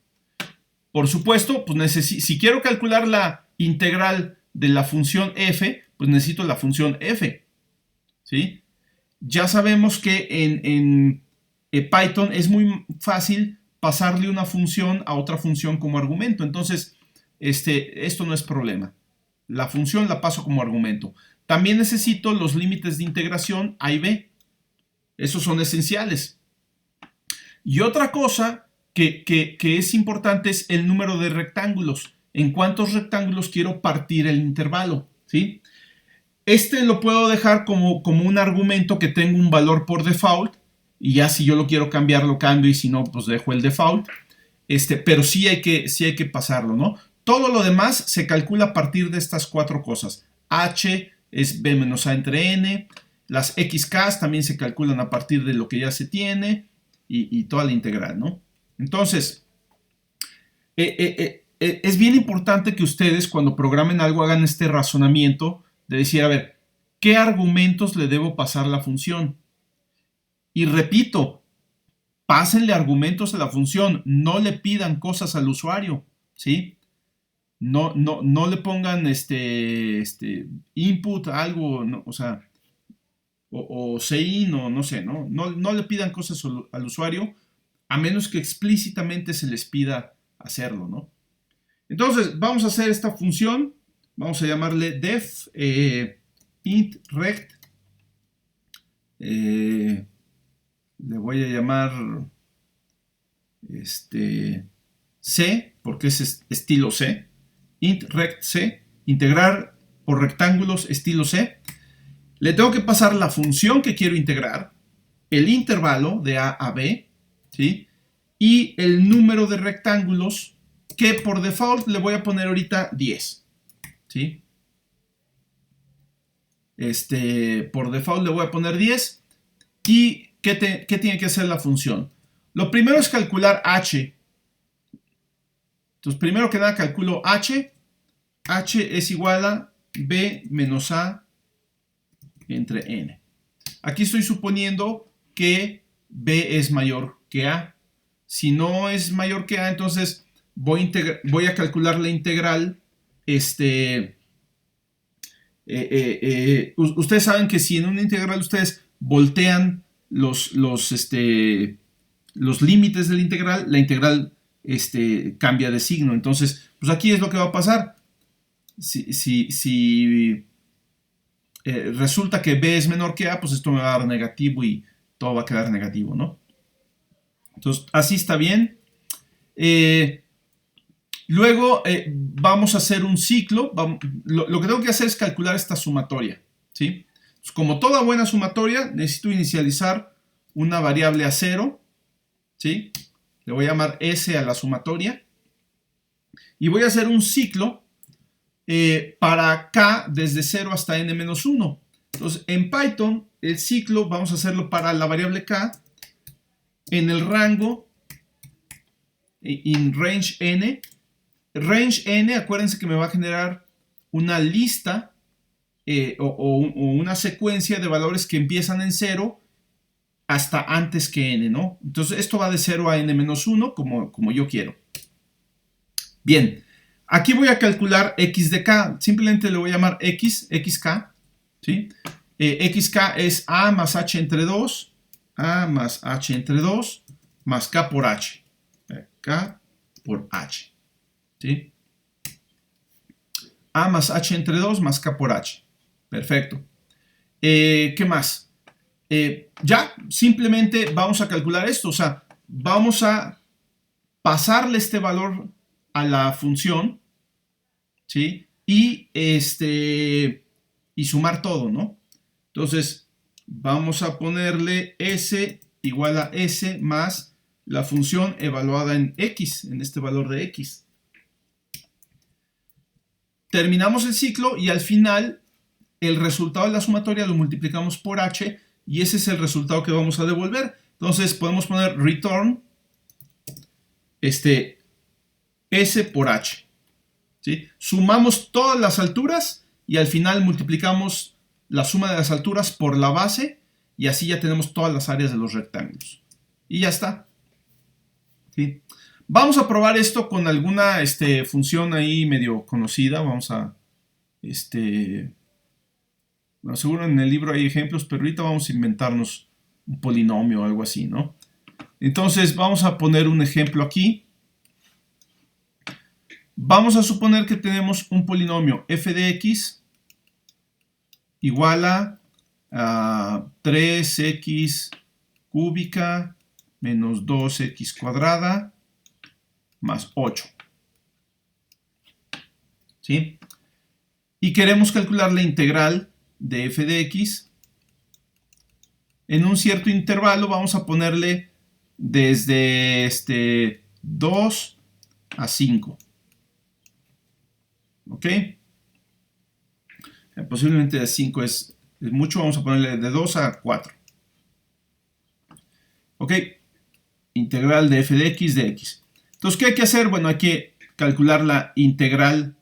Por supuesto, pues si quiero calcular la integral de la función f, pues necesito la función f, ¿sí? Ya sabemos que en Python es muy fácil pasarle una función a otra función como argumento. Entonces, esto no es problema. La función la paso como argumento. También necesito los límites de integración a y b. Esos son esenciales. Y otra cosa que es importante es el número de rectángulos. ¿En cuántos rectángulos quiero partir el intervalo? ¿Sí? Lo puedo dejar como un argumento que tenga un valor por default. Y ya si yo lo quiero cambiar, lo cambio. Y si no, pues dejo el default. Pero sí hay que pasarlo, ¿no? Todo lo demás se calcula a partir de estas 4 cosas. H es b menos a entre n. Las xk también se calculan a partir de lo que ya se tiene. Y toda la integral, ¿no? Entonces, es bien importante que ustedes cuando programen algo hagan este razonamiento de decir, a ver, ¿qué argumentos le debo pasar a la función? Y repito, pásenle argumentos a la función, no le pidan cosas al usuario, ¿sí? No le pongan input, algo, no, o sea, o sein, o no sé, ¿no? No le pidan cosas al usuario, a menos que explícitamente se les pida hacerlo, ¿no? Entonces, vamos a hacer esta función, vamos a llamarle def int rect, le voy a llamar C, porque es estilo C, int rect C, integrar por rectángulos estilo C. Le tengo que pasar la función que quiero integrar, el intervalo de A a B, ¿sí? Y el número de rectángulos que por default le voy a poner ahorita 10, ¿sí? Por default le voy a poner 10. ¿Y qué tiene que hacer la función? Lo primero es calcular h. Entonces, primero que nada calculo h. H es igual a b menos a entre n. Aquí estoy suponiendo que b es mayor que a. Si no es mayor que a, entonces voy a calcular la integral. Ustedes saben que si en una integral ustedes voltean los límites de la integral cambia de signo. Entonces, pues aquí es lo que va a pasar. Si resulta que b es menor que a, pues esto me va a dar negativo y todo va a quedar negativo, ¿no? Entonces, así está bien. Luego vamos a hacer un ciclo. Lo que tengo que hacer es calcular esta sumatoria, ¿sí? Pues como toda buena sumatoria, necesito inicializar una variable a 0, ¿sí? Le voy a llamar S a la sumatoria. Y voy a hacer un ciclo para k desde 0 hasta n-1. Entonces, en Python, el ciclo vamos a hacerlo para la variable k en el rango in range n. Range n, acuérdense que me va a generar una lista o una secuencia de valores que empiezan en 0 hasta antes que n, ¿no? Entonces esto va de 0 a n-1 como yo quiero. Bien, aquí voy a calcular x de k. Simplemente le voy a llamar xk, ¿sí? Xk es a más h entre 2, a más h entre 2, más k por h. K por h. ¿Sí? A más h entre 2 más k por h. Perfecto. ¿Qué más? Ya, simplemente vamos a calcular esto. O sea, vamos a pasarle este valor a la función, ¿sí? Y sumar todo, ¿no? Entonces, vamos a ponerle s igual a s más la función evaluada en x, en este valor de x. Terminamos el ciclo y al final el resultado de la sumatoria lo multiplicamos por h y ese es el resultado que vamos a devolver. Entonces podemos poner return s por h, ¿sí? Sumamos todas las alturas y al final multiplicamos la suma de las alturas por la base y así ya tenemos todas las áreas de los rectángulos. Y ya está. ¿Sí? Vamos a probar esto con alguna función ahí medio conocida. Vamos a, bueno, seguro en el libro hay ejemplos, pero ahorita vamos a inventarnos un polinomio o algo así, ¿no? Entonces vamos a poner un ejemplo aquí. Vamos a suponer que tenemos un polinomio f de x igual a 3x cúbica menos 2x cuadrada más 8. ¿Sí? Y queremos calcular la integral de f de x. En un cierto intervalo vamos a ponerle desde 2 a 5. ¿Ok? Posiblemente de 5 es mucho, vamos a ponerle de 2 a 4. ¿Ok? Integral de f de x de x. Entonces, ¿qué hay que hacer? Bueno, hay que calcular la integral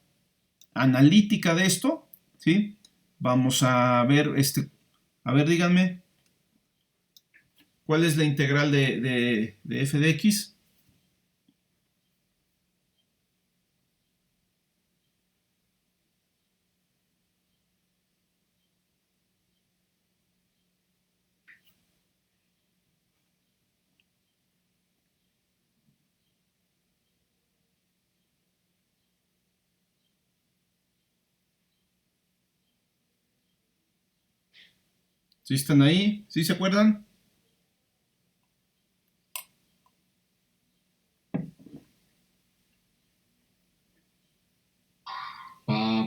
analítica de esto. ¿Sí? Vamos a ver, a ver, díganme, ¿cuál es la integral de f de x? ¿Sí están ahí? ¿Sí se acuerdan?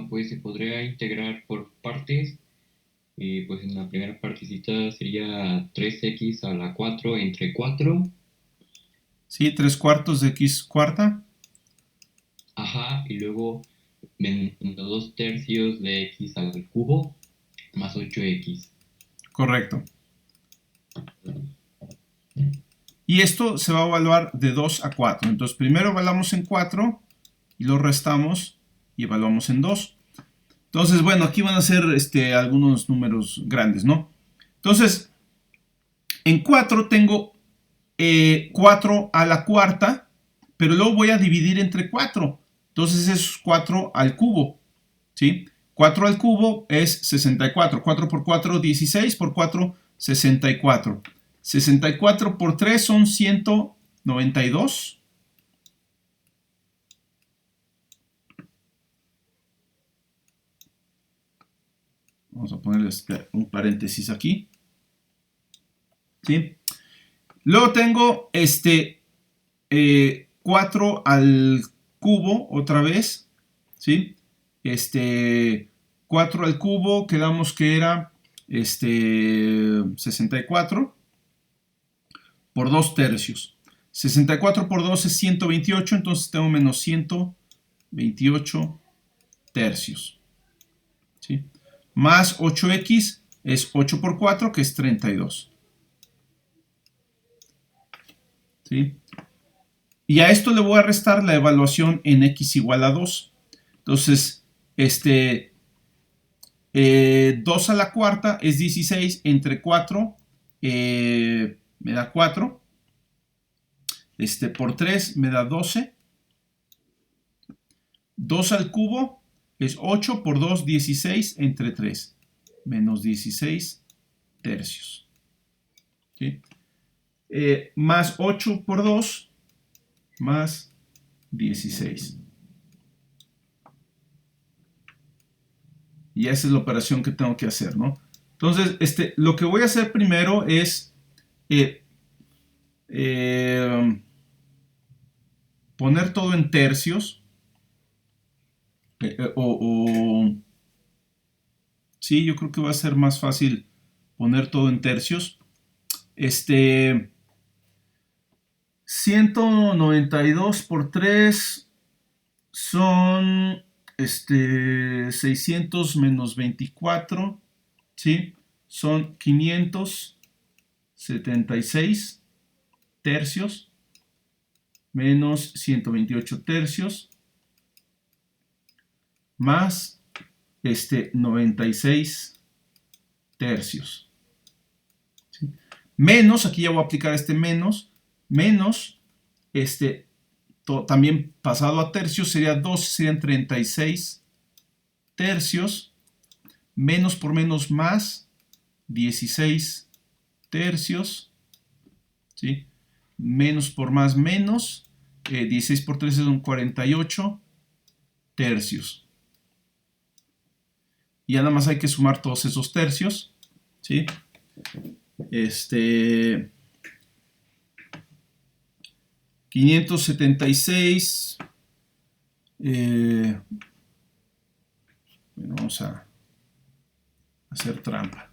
Pues se podría integrar por partes. Y pues en la primera partecita sería 3x a la 4 entre 4. Sí, 3/4 de x cuarta. Ajá, y luego menos 2/3 de x al cubo más 8x. Correcto. Y esto se va a evaluar de 2 a 4. Entonces primero evaluamos en 4 y lo restamos y evaluamos en 2. Entonces, bueno, aquí van a ser algunos números grandes, ¿no? Entonces, en 4 tengo 4 a la cuarta, pero luego voy a dividir entre 4. Entonces es 4 al cubo, ¿sí? 4 al cubo es 64. 4 por 4, 16. Por 4, 64. 64 por 3 son 192. Vamos a ponerle un paréntesis aquí. ¿Sí? Luego tengo 4 al cubo otra vez. ¿Sí? 4 al cubo, quedamos que era 64 por 2 tercios. 64 por 2 es 128, entonces tengo menos 128 tercios. ¿Sí? Más 8x es 8 por 4, que es 32. ¿Sí? Y a esto le voy a restar la evaluación en x igual a 2. Entonces, 2 a la cuarta es 16, entre 4 me da 4. Por 3 me da 12. 2 al cubo es 8 por 2, 16, entre 3. Menos 16 tercios. ¿Sí? Más 8 por 2, más 16. Y esa es la operación que tengo que hacer, ¿no? Entonces, lo que voy a hacer primero es poner todo en tercios. Sí, yo creo que va a ser más fácil poner todo en tercios. 192 por 3 son 600 menos 24, ¿sí? Son 576 tercios menos 128 tercios más 96 tercios. Menos, aquí ya voy a aplicar este menos, también pasado a tercios sería 12, serían 36 tercios, menos por menos más, 16 tercios, ¿sí? Menos por más menos, 16 por 3 son 48 tercios. Y ya nada más hay que sumar todos esos tercios, ¿sí? 576. Bueno, vamos a hacer trampa.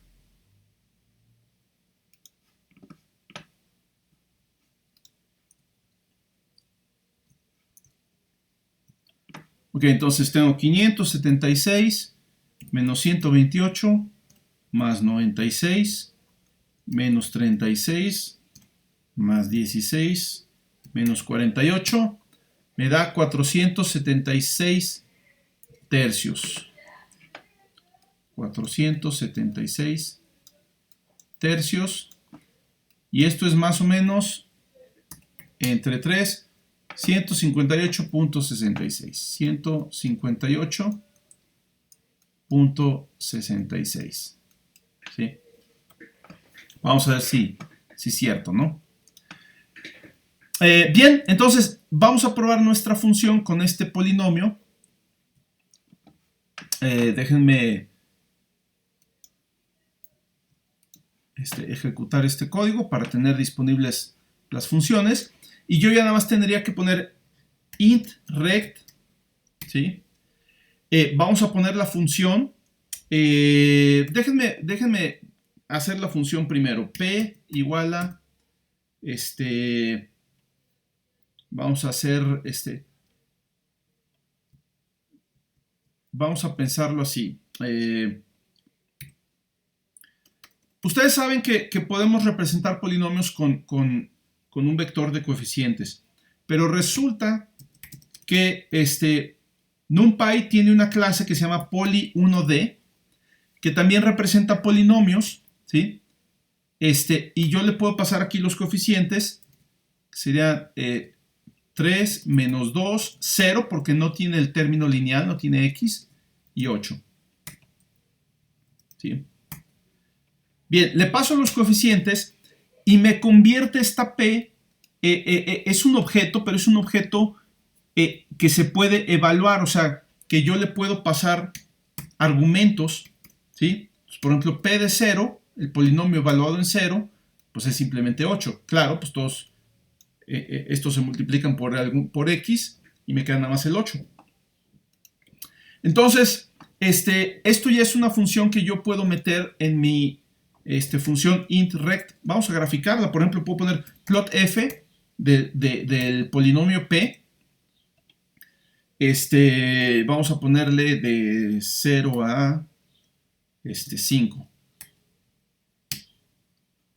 Ok, entonces tengo 576 menos 128 más 96 menos 36 más 16 menos 48 me da 476 tercios. 476 tercios. Y esto es más o menos entre 3, 158.66. 158.66. ¿Sí? Vamos a ver si es cierto, ¿no? Bien, entonces vamos a probar nuestra función con este polinomio. Déjenme ejecutar este código para tener disponibles las funciones. Y yo ya nada más tendría que poner int rect, ¿sí? Vamos a poner la función. Déjenme hacer la función primero. P igual a vamos a hacer vamos a pensarlo así. Ustedes saben que podemos representar polinomios con un vector de coeficientes, pero resulta que NumPy tiene una clase que se llama poly1d, que también representa polinomios, ¿sí? Y yo le puedo pasar aquí los coeficientes, sería 3 menos 2, 0, porque no tiene el término lineal, no tiene x, y 8. ¿Sí? Bien, le paso los coeficientes y me convierte esta P, es un objeto, pero es un objeto que se puede evaluar, o sea, que yo le puedo pasar argumentos, ¿sí? Pues, por ejemplo, P de 0, el polinomio evaluado en 0, pues es simplemente 8. Claro, pues todos estos se multiplican por x y me queda nada más el 8. Entonces, esto ya es una función que yo puedo meter en mi función int rect. Vamos a graficarla. Por ejemplo, puedo poner plot f del polinomio p. Vamos a ponerle de 0 a 5.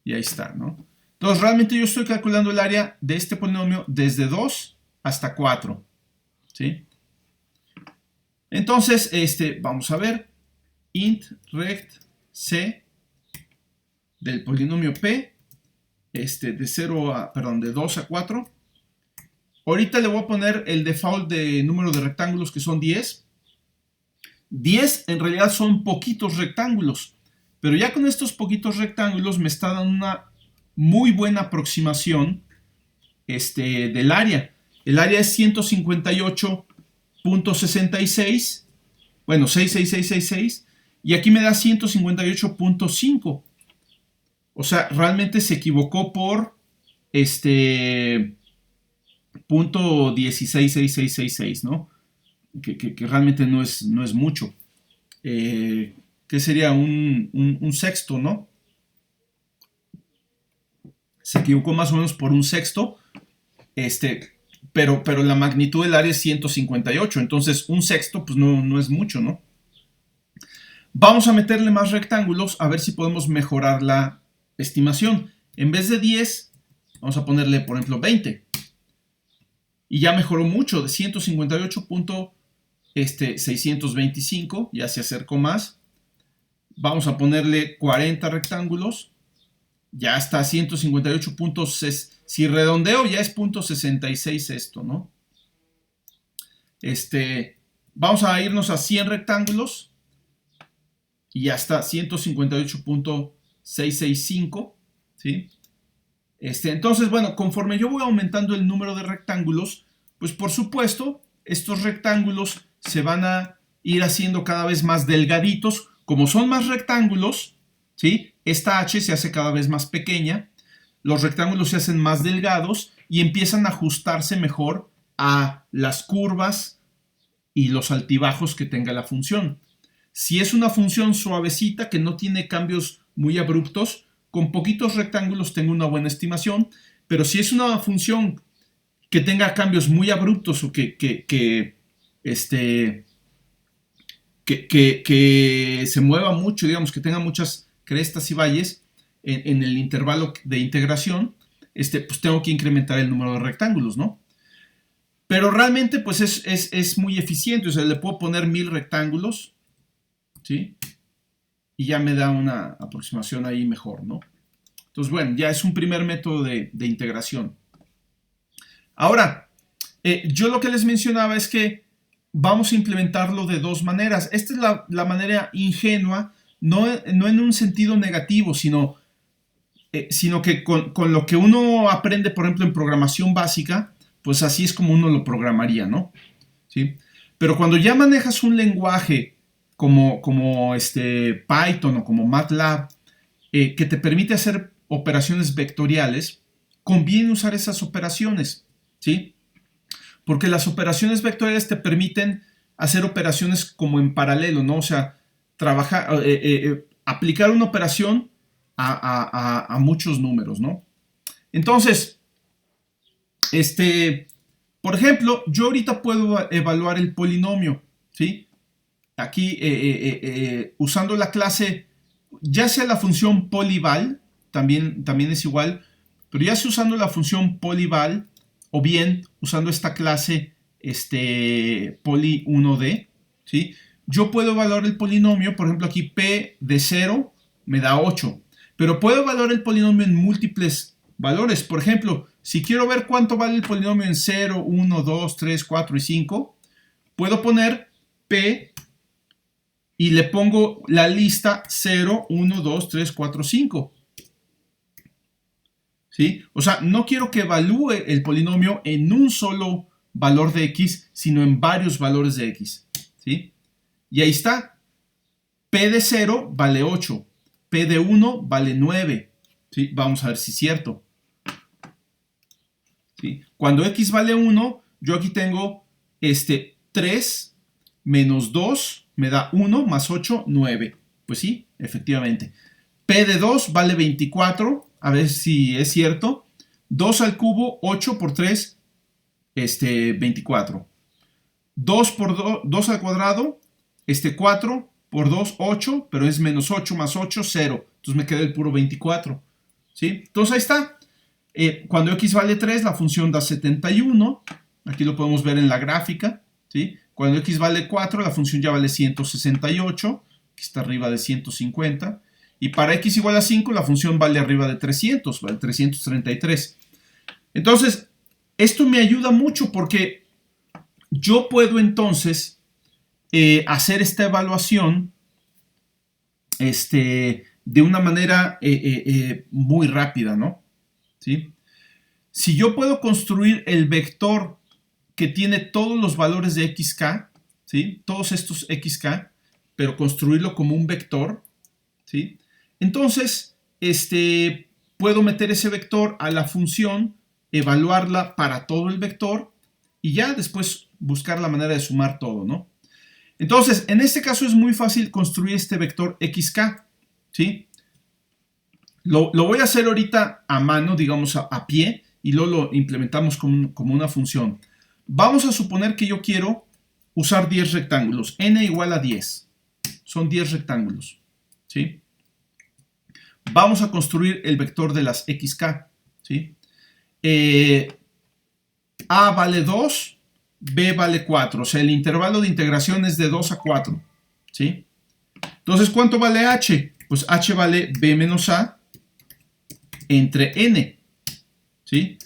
Y ahí está, ¿no? Entonces, realmente yo estoy calculando el área de este polinomio desde 2 hasta 4. ¿Sí? Entonces, vamos a ver. Int rect c del polinomio p, de 2 a 4. Ahorita le voy a poner el default de número de rectángulos, que son 10. 10 en realidad son poquitos rectángulos, pero ya con estos poquitos rectángulos me está dando una muy buena aproximación del área. El área es 158.66, bueno, 66666, y aquí me da 158.5. O sea, realmente se equivocó por punto 166666, ¿no? Que realmente no es mucho. Que sería un sexto, ¿no? Se equivocó más o menos por un sexto, pero la magnitud del área es 158, entonces un sexto pues no es mucho, ¿no? Vamos a meterle más rectángulos a ver si podemos mejorar la estimación. En vez de 10, vamos a ponerle, por ejemplo, 20. Y ya mejoró mucho, de 158.625, ya se acercó más. Vamos a ponerle 40 rectángulos. Ya está 158 puntos. Si redondeo, ya es .66 esto, ¿no? Vamos a irnos a 100 rectángulos. Y ya está 158.665, ¿sí? Entonces, bueno, conforme yo voy aumentando el número de rectángulos, pues por supuesto, estos rectángulos se van a ir haciendo cada vez más delgaditos. Como son más rectángulos, ¿sí? Esta H se hace cada vez más pequeña, los rectángulos se hacen más delgados y empiezan a ajustarse mejor a las curvas y los altibajos que tenga la función. Si es una función suavecita que no tiene cambios muy abruptos, con poquitos rectángulos tengo una buena estimación, pero si es una función que tenga cambios muy abruptos o que se mueva mucho, digamos, que tenga muchas crestas y valles en el intervalo de integración, pues tengo que incrementar el número de rectángulos, ¿no? Pero realmente pues es muy eficiente, o sea, le puedo poner 1000 rectángulos, ¿sí? Y ya me da una aproximación ahí mejor, ¿no? Entonces, bueno, ya es un primer método de integración. Ahora, yo lo que les mencionaba es que vamos a implementarlo de dos maneras. Esta es la manera ingenua, no en un sentido negativo, sino que con lo que uno aprende, por ejemplo, en programación básica, pues así es como uno lo programaría, ¿no? ¿Sí? Pero cuando ya manejas un lenguaje como Python o como MATLAB, que te permite hacer operaciones vectoriales, conviene usar esas operaciones, ¿sí? Porque las operaciones vectoriales te permiten hacer operaciones como en paralelo, ¿no? O sea, aplicar una operación a muchos números, ¿no? Entonces, por ejemplo, yo ahorita puedo evaluar el polinomio, ¿sí? Aquí, usando la clase, ya sea la función polyval, también es igual, pero ya sea usando la función polyval, o bien usando esta clase poly1d, ¿sí? Yo puedo evaluar el polinomio, por ejemplo aquí p de 0 me da 8, pero puedo evaluar el polinomio en múltiples valores. Por ejemplo, si quiero ver cuánto vale el polinomio en 0, 1, 2, 3, 4 y 5, puedo poner p y le pongo la lista 0, 1, 2, 3, 4, 5. ¿Sí? O sea, no quiero que evalúe el polinomio en un solo valor de x, sino en varios valores de x. ¿Sí? Y ahí está. P de 0 vale 8. P de 1 vale 9. ¿Sí? Vamos a ver si es cierto. ¿Sí? Cuando x vale 1, yo aquí tengo 3 menos 2 me da 1 más 8, 9. Pues sí, efectivamente. P de 2 vale 24. A ver si es cierto. 2 al cubo, 8 por 3, 24. 2 por 2 al cuadrado, 4 por 2, 8, pero es menos 8 más 8, 0. Entonces me queda el puro 24. ¿Sí? Entonces ahí está. Cuando x vale 3, la función da 71. Aquí lo podemos ver en la gráfica. ¿Sí? Cuando x vale 4, la función ya vale 168. Aquí está arriba de 150. Y para x igual a 5, la función vale arriba de 300, vale 333. Entonces, esto me ayuda mucho porque yo puedo entonces hacer esta evaluación de una manera muy rápida, ¿no? ¿Sí? Si yo puedo construir el vector que tiene todos los valores de xk, ¿sí? Todos estos xk, pero construirlo como un vector, ¿sí? Entonces, puedo meter ese vector a la función, evaluarla para todo el vector y ya después buscar la manera de sumar todo, ¿no? Entonces, en este caso es muy fácil construir este vector xk, ¿sí? Lo voy a hacer ahorita a mano, digamos a pie, y luego lo implementamos como una función. Vamos a suponer que yo quiero usar 10 rectángulos, n igual a 10. Son 10 rectángulos, ¿sí? Vamos a construir el vector de las xk, ¿sí? A vale 2, B vale 4, o sea, el intervalo de integración es de 2 a 4, ¿sí? Entonces, ¿cuánto vale h? Pues h vale b menos a entre n, ¿sí?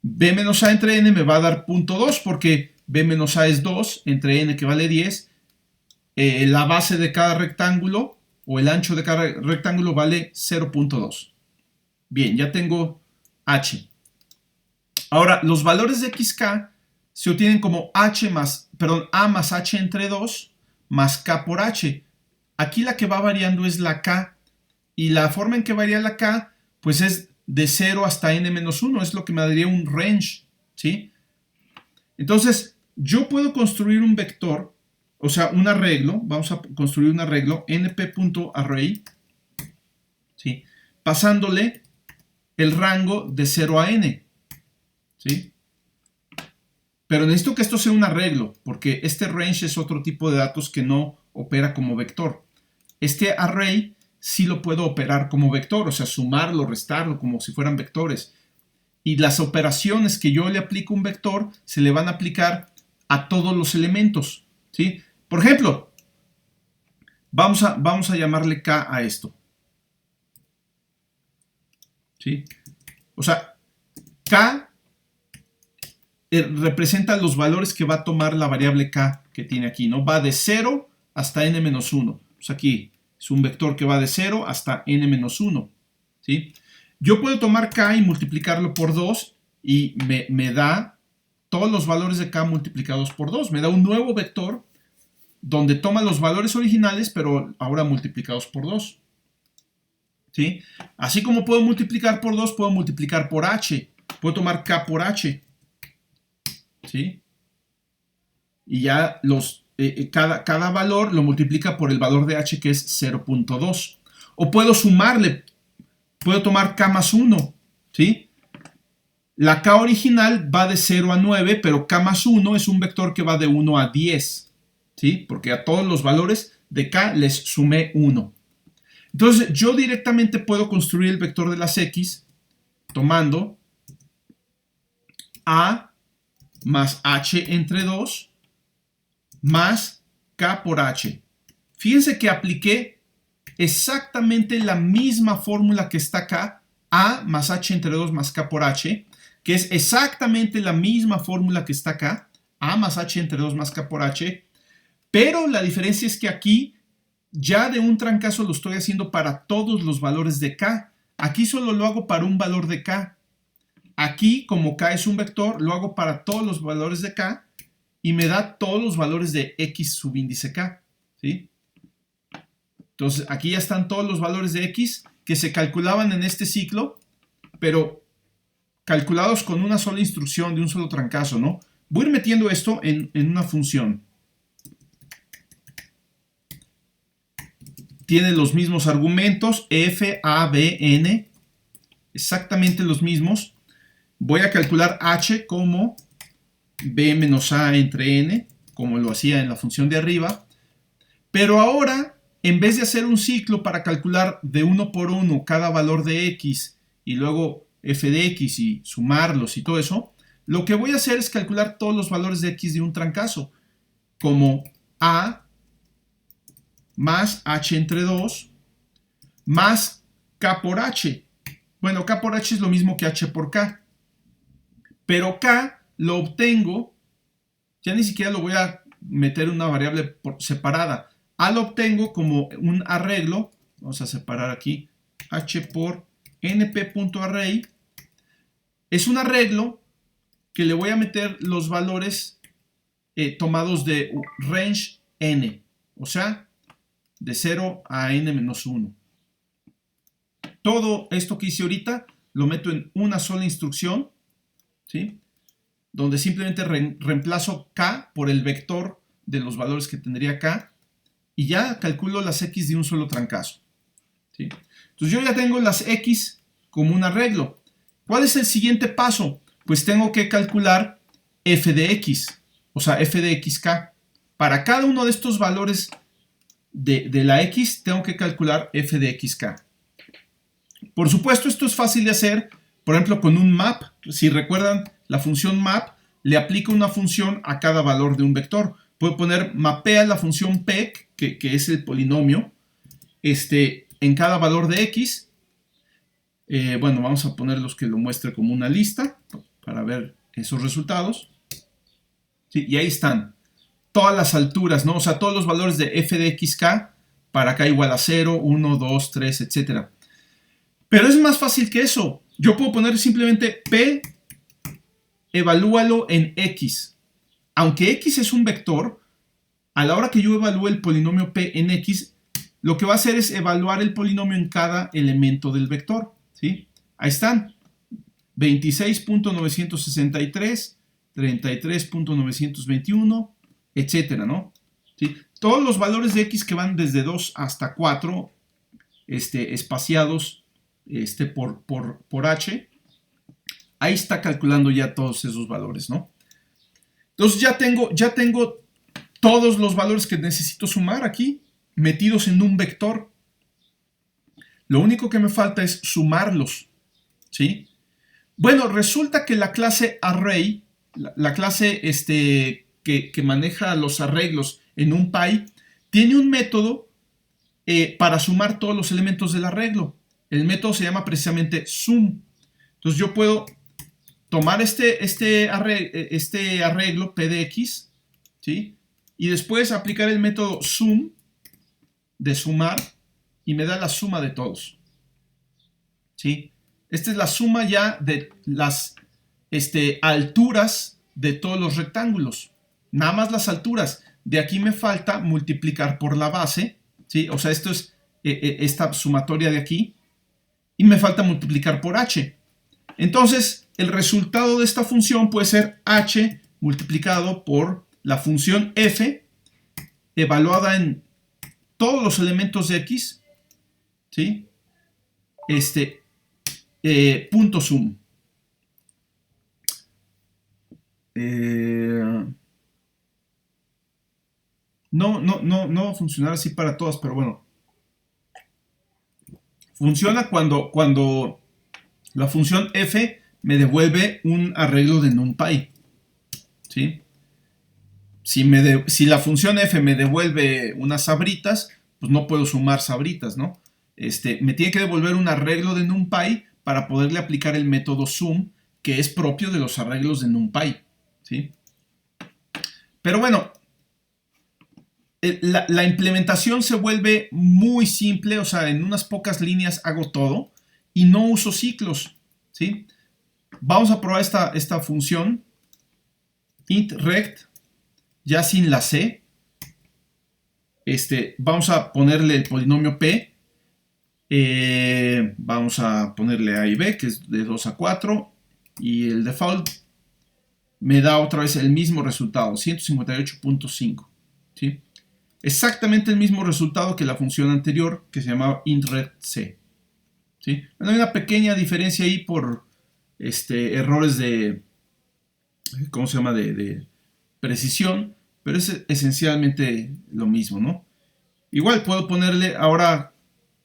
b menos a entre n me va a dar 0.2 porque b menos a es 2 entre n que vale 10. La base de cada rectángulo o el ancho de cada rectángulo vale 0.2. Bien, ya tengo h. Ahora, los valores de xk se obtienen como a más h entre 2 más k por h. Aquí la que va variando es la k, y la forma en que varía la k pues es de 0 hasta n-1, es lo que me daría un range, ¿sí? Entonces, yo puedo construir un vector, o sea, un arreglo, vamos a construir un arreglo, np.array, ¿sí? Pasándole el rango de 0 a n, ¿sí? Pero necesito que esto sea un arreglo, porque este range es otro tipo de datos que no opera como vector. Este array sí lo puedo operar como vector, o sea, sumarlo, restarlo, como si fueran vectores. Y las operaciones que yo le aplico a un vector se le van a aplicar a todos los elementos, ¿sí? Por ejemplo, vamos a llamarle k a esto, ¿sí? O sea, k representa los valores que va a tomar la variable k que tiene aquí, ¿no? Va de 0 hasta n-1. Pues aquí es un vector que va de 0 hasta n-1, ¿sí? Yo puedo tomar k y multiplicarlo por 2 y me da todos los valores de k multiplicados por 2. Me da un nuevo vector donde toma los valores originales, pero ahora multiplicados por 2, ¿sí? Así como puedo multiplicar por 2, puedo multiplicar por h. Puedo tomar k por h, ¿sí? Y ya cada valor lo multiplica por el valor de h, que es 0.2. O puedo sumarle, puedo tomar k más 1, ¿sí? La k original va de 0 a 9, pero k más 1 es un vector que va de 1 a 10, ¿sí? Porque a todos los valores de k les sumé 1. Entonces yo directamente puedo construir el vector de las x tomando a más h entre 2 más k por h. Fíjense que apliqué exactamente la misma fórmula que está acá, a más h entre 2 más k por h, que es exactamente la misma fórmula que está acá, a más h entre 2 más k por h, pero la diferencia es que aquí ya de un trancazo lo estoy haciendo para todos los valores de k. Aquí solo lo hago para un valor de k. Aquí, como k es un vector, lo hago para todos los valores de k y me da todos los valores de x subíndice k, ¿sí? Entonces, aquí ya están todos los valores de x que se calculaban en este ciclo, pero calculados con una sola instrucción de un solo trancazo, ¿no? Voy a ir metiendo esto en una función. Tiene los mismos argumentos, f, a, b, n, exactamente los mismos. Voy a calcular h como b menos a entre n, como lo hacía en la función de arriba. Pero ahora, en vez de hacer un ciclo para calcular de uno por uno cada valor de x y luego f de x y sumarlos y todo eso, lo que voy a hacer es calcular todos los valores de x de un trancazo, como a más h entre 2 más k por h. Bueno, k por h es lo mismo que h por k. Pero k lo obtengo, ya ni siquiera lo voy a meter en una variable separada. A lo obtengo como un arreglo, vamos a separar aquí, h por np.array. Es un arreglo que le voy a meter los valores tomados de range n, o sea, de 0 a n-1. Todo esto que hice ahorita lo meto en una sola instrucción, ¿sí? Donde simplemente reemplazo k por el vector de los valores que tendría k y ya calculo las x de un solo trancazo, ¿sí? Entonces yo ya tengo las x como un arreglo. ¿Cuál es el siguiente paso? Pues tengo que calcular f de x, o sea, f de xk. Para cada uno de estos valores de la x tengo que calcular f de xk. Por supuesto, esto es fácil de hacer, por ejemplo, con un map. Si recuerdan, la función map le aplica una función a cada valor de un vector. Puedo poner mapea la función pec, que es el polinomio, en cada valor de x. Bueno, vamos a poner los que lo muestre como una lista para ver esos resultados. ¿Sí? Y ahí están todas las alturas, ¿no? O sea, todos los valores de f de xk para k igual a 0, 1, 2, 3, etc. Pero es más fácil que eso. Yo puedo poner simplemente p, evalúalo en x. Aunque x es un vector, a la hora que yo evalúe el polinomio p en x, lo que va a hacer es evaluar el polinomio en cada elemento del vector. ¿Sí? Ahí están. 26.963, 33.921, etcétera, ¿no? ¿Sí? Todos los valores de x que van desde 2 hasta 4, espaciados por h, ahí está calculando ya todos esos valores, ¿no? Entonces ya tengo todos los valores que necesito sumar aquí, metidos en un vector. Lo único que me falta es sumarlos, ¿sí? Bueno, resulta que la clase array, la clase que maneja los arreglos en NumPy, tiene un método para sumar todos los elementos del arreglo. El método se llama precisamente sum. Entonces yo puedo tomar este arreglo p de x, ¿sí? Y después aplicar el método sum, de sumar, y me da la suma de todos, ¿sí? Esta es la suma ya de las alturas de todos los rectángulos. Nada más las alturas. De aquí me falta multiplicar por la base, ¿sí? O sea, esto es esta sumatoria de aquí. Y me falta multiplicar por h. Entonces, el resultado de esta función puede ser h multiplicado por la función f, evaluada en todos los elementos de x, ¿sí? Punto sum. No va a funcionar así para todas, pero bueno. Funciona cuando la función f me devuelve un arreglo de NumPy, ¿sí? Si la función f me devuelve unas sabritas, pues no puedo sumar sabritas, ¿no? Me tiene que devolver un arreglo de NumPy para poderle aplicar el método sum, que es propio de los arreglos de NumPy, ¿sí? Pero bueno, la implementación se vuelve muy simple, o sea, en unas pocas líneas hago todo y no uso ciclos, ¿sí? Vamos a probar esta función, int rect, ya sin la c. Vamos a ponerle el polinomio p. Vamos a ponerle a y b, que es de 2 a 4, y el default me da otra vez el mismo resultado, 158.5, ¿sí? Exactamente el mismo resultado que la función anterior, que se llamaba intRedC, ¿sí? Bueno, hay una pequeña diferencia ahí por errores de, ¿cómo se llama?, de precisión, pero es esencialmente lo mismo, ¿no? Igual puedo ponerle ahora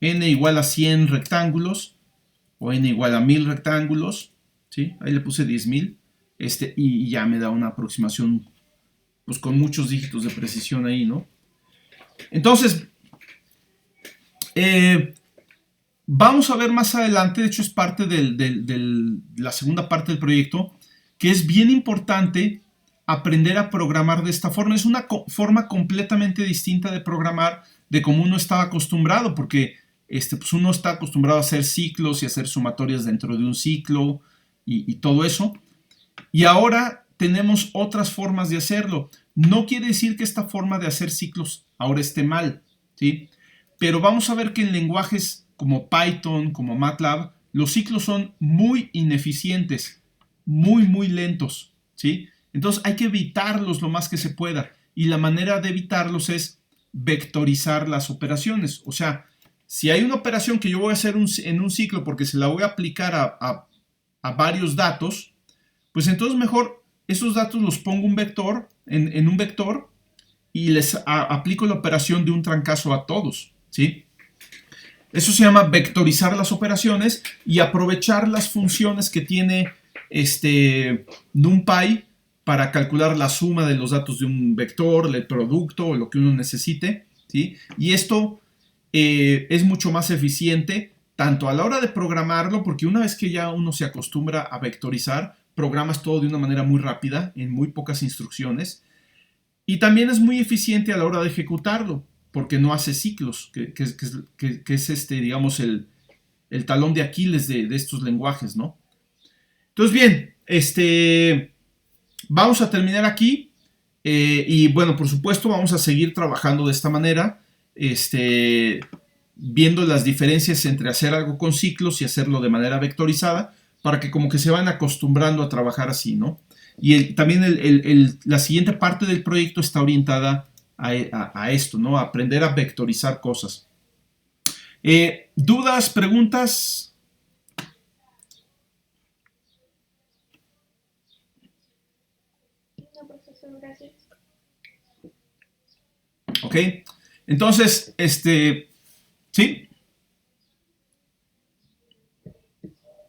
n igual a 100 rectángulos o n igual a 1000 rectángulos, ¿sí? Ahí le puse 10.000, y ya me da una aproximación, pues con muchos dígitos de precisión ahí, ¿no? Entonces, vamos a ver más adelante, de hecho es parte de la segunda parte del proyecto, que es bien importante aprender a programar de esta forma. Es una forma completamente distinta de programar de como uno estaba acostumbrado, porque pues uno está acostumbrado a hacer ciclos y hacer sumatorias dentro de un ciclo y todo eso. Y ahora tenemos otras formas de hacerlo. No quiere decir que esta forma de hacer ciclos ahora esté mal, ¿sí? Pero vamos a ver que en lenguajes como Python, como MATLAB, los ciclos son muy ineficientes, muy lentos, ¿sí? Entonces hay que evitarlos lo más que se pueda. Y la manera de evitarlos es vectorizar las operaciones. O sea, si hay una operación que yo voy a hacer en un ciclo porque se la voy a aplicar a varios datos, pues entonces mejor esos datos los pongo en un vector y les aplico la operación de un trancazo a todos, ¿sí? Eso se llama vectorizar las operaciones y aprovechar las funciones que tiene NumPy para calcular la suma de los datos de un vector, el producto o lo que uno necesite, ¿sí? Y esto es mucho más eficiente tanto a la hora de programarlo, porque una vez que ya uno se acostumbra a vectorizar, programas todo de una manera muy rápida, en muy pocas instrucciones, y también es muy eficiente a la hora de ejecutarlo, porque no hace ciclos, que es digamos, el talón de Aquiles de estos lenguajes, ¿no? Entonces, bien, vamos a terminar aquí, y bueno, por supuesto, vamos a seguir trabajando de esta manera, viendo las diferencias entre hacer algo con ciclos y hacerlo de manera vectorizada, para que como que se van acostumbrando a trabajar así, ¿no? Y también la siguiente parte del proyecto está orientada a esto, ¿no? A aprender a vectorizar cosas. ¿Dudas, preguntas? No, profesor, gracias. Ok, entonces, ¿sí?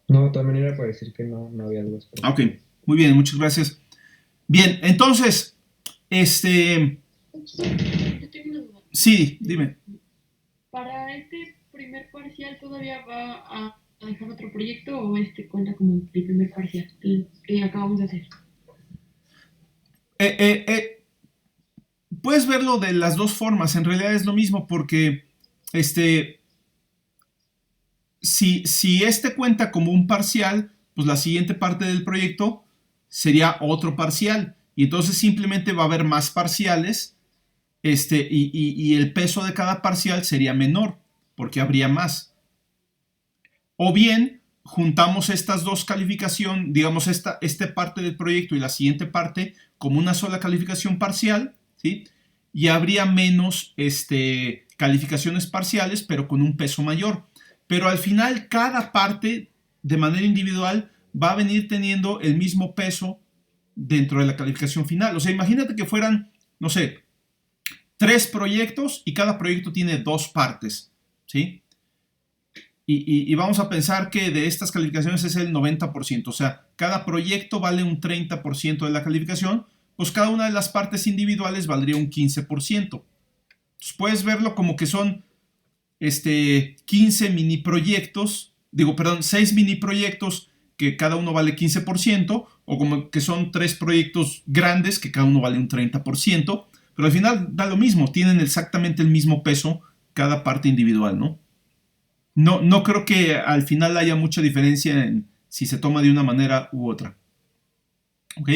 No, también era para decir que no había dudas. Ok, muy bien, muchas gracias. Bien, entonces, Yo tengo una duda. sí, dime. ¿Para este primer parcial todavía va a dejar otro proyecto o este cuenta como el primer parcial, el que acabamos de hacer? Puedes verlo de las dos formas, en realidad es lo mismo porque, si este cuenta como un parcial, pues la siguiente parte del proyecto sería otro parcial, y entonces simplemente va a haber más parciales, y el peso de cada parcial sería menor, porque habría más. O bien, juntamos estas dos calificaciones, digamos, esta parte del proyecto y la siguiente parte como una sola calificación parcial, ¿sí? Y habría menos calificaciones parciales, pero con un peso mayor. Pero al final, cada parte, de manera individual, va a venir teniendo el mismo peso dentro de la calificación final. O sea, imagínate que fueran, no sé, 3 proyectos y cada proyecto tiene 2 partes, ¿sí? Y vamos a pensar que de estas calificaciones es el 90%, o sea, cada proyecto vale un 30% de la calificación, pues cada una de las partes individuales valdría un 15%. Entonces puedes verlo como que son 15 mini proyectos, 6 mini proyectos que cada uno vale 15%, o como que son 3 proyectos grandes que cada uno vale un 30%, pero al final da lo mismo, tienen exactamente el mismo peso cada parte individual, ¿no? No creo que al final haya mucha diferencia en si se toma de una manera u otra. ¿Ok?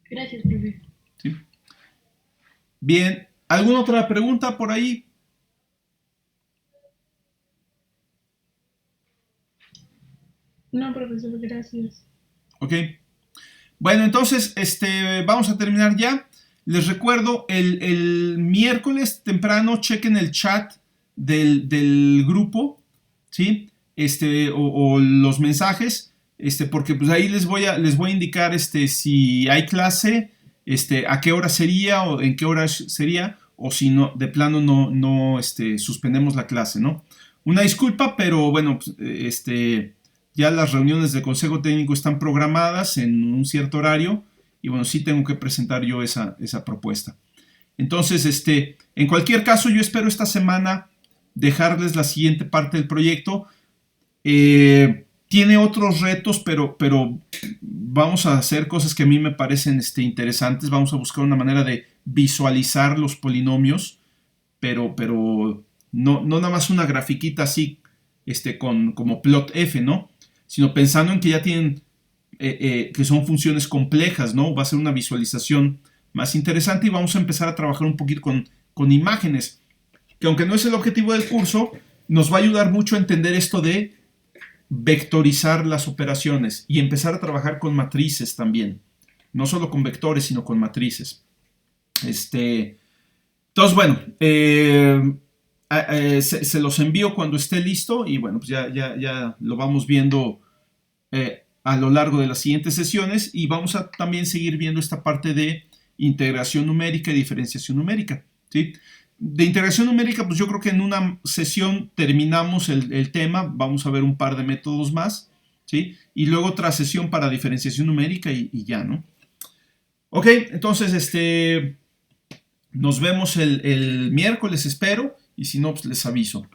Gracias, profe. ¿Sí? Bien, ¿alguna otra pregunta por ahí? No, profesor, gracias. Ok. Bueno, entonces, vamos a terminar ya. Les recuerdo, el miércoles temprano chequen el chat del grupo, ¿sí? O los mensajes, porque pues ahí les voy a indicar, si hay clase, a qué hora sería o en qué hora sería, o si no, de plano no, suspendemos la clase, ¿no? Una disculpa, pero bueno, pues, ya las reuniones de consejo técnico están programadas en un cierto horario y bueno, sí tengo que presentar yo esa propuesta. Entonces, en cualquier caso, yo espero esta semana dejarles la siguiente parte del proyecto. Tiene otros retos, pero vamos a hacer cosas que a mí me parecen interesantes. Vamos a buscar una manera de visualizar los polinomios, pero no nada más una grafiquita así, como plot F, ¿no? Sino pensando en que ya tienen, que son funciones complejas, ¿no? Va a ser una visualización más interesante y vamos a empezar a trabajar un poquito con imágenes, que aunque no es el objetivo del curso, nos va a ayudar mucho a entender esto de vectorizar las operaciones y empezar a trabajar con matrices también, no solo con vectores, sino con matrices. Entonces, bueno, se los envío cuando esté listo y bueno, pues ya lo vamos viendo a lo largo de las siguientes sesiones y vamos a también seguir viendo esta parte de integración numérica y diferenciación numérica, ¿sí? De integración numérica, pues yo creo que en una sesión terminamos el tema, vamos a ver un par de métodos más, ¿sí? Y luego otra sesión para diferenciación numérica y ya, ¿no? Ok, entonces, nos vemos el miércoles, espero, y si no, pues les aviso.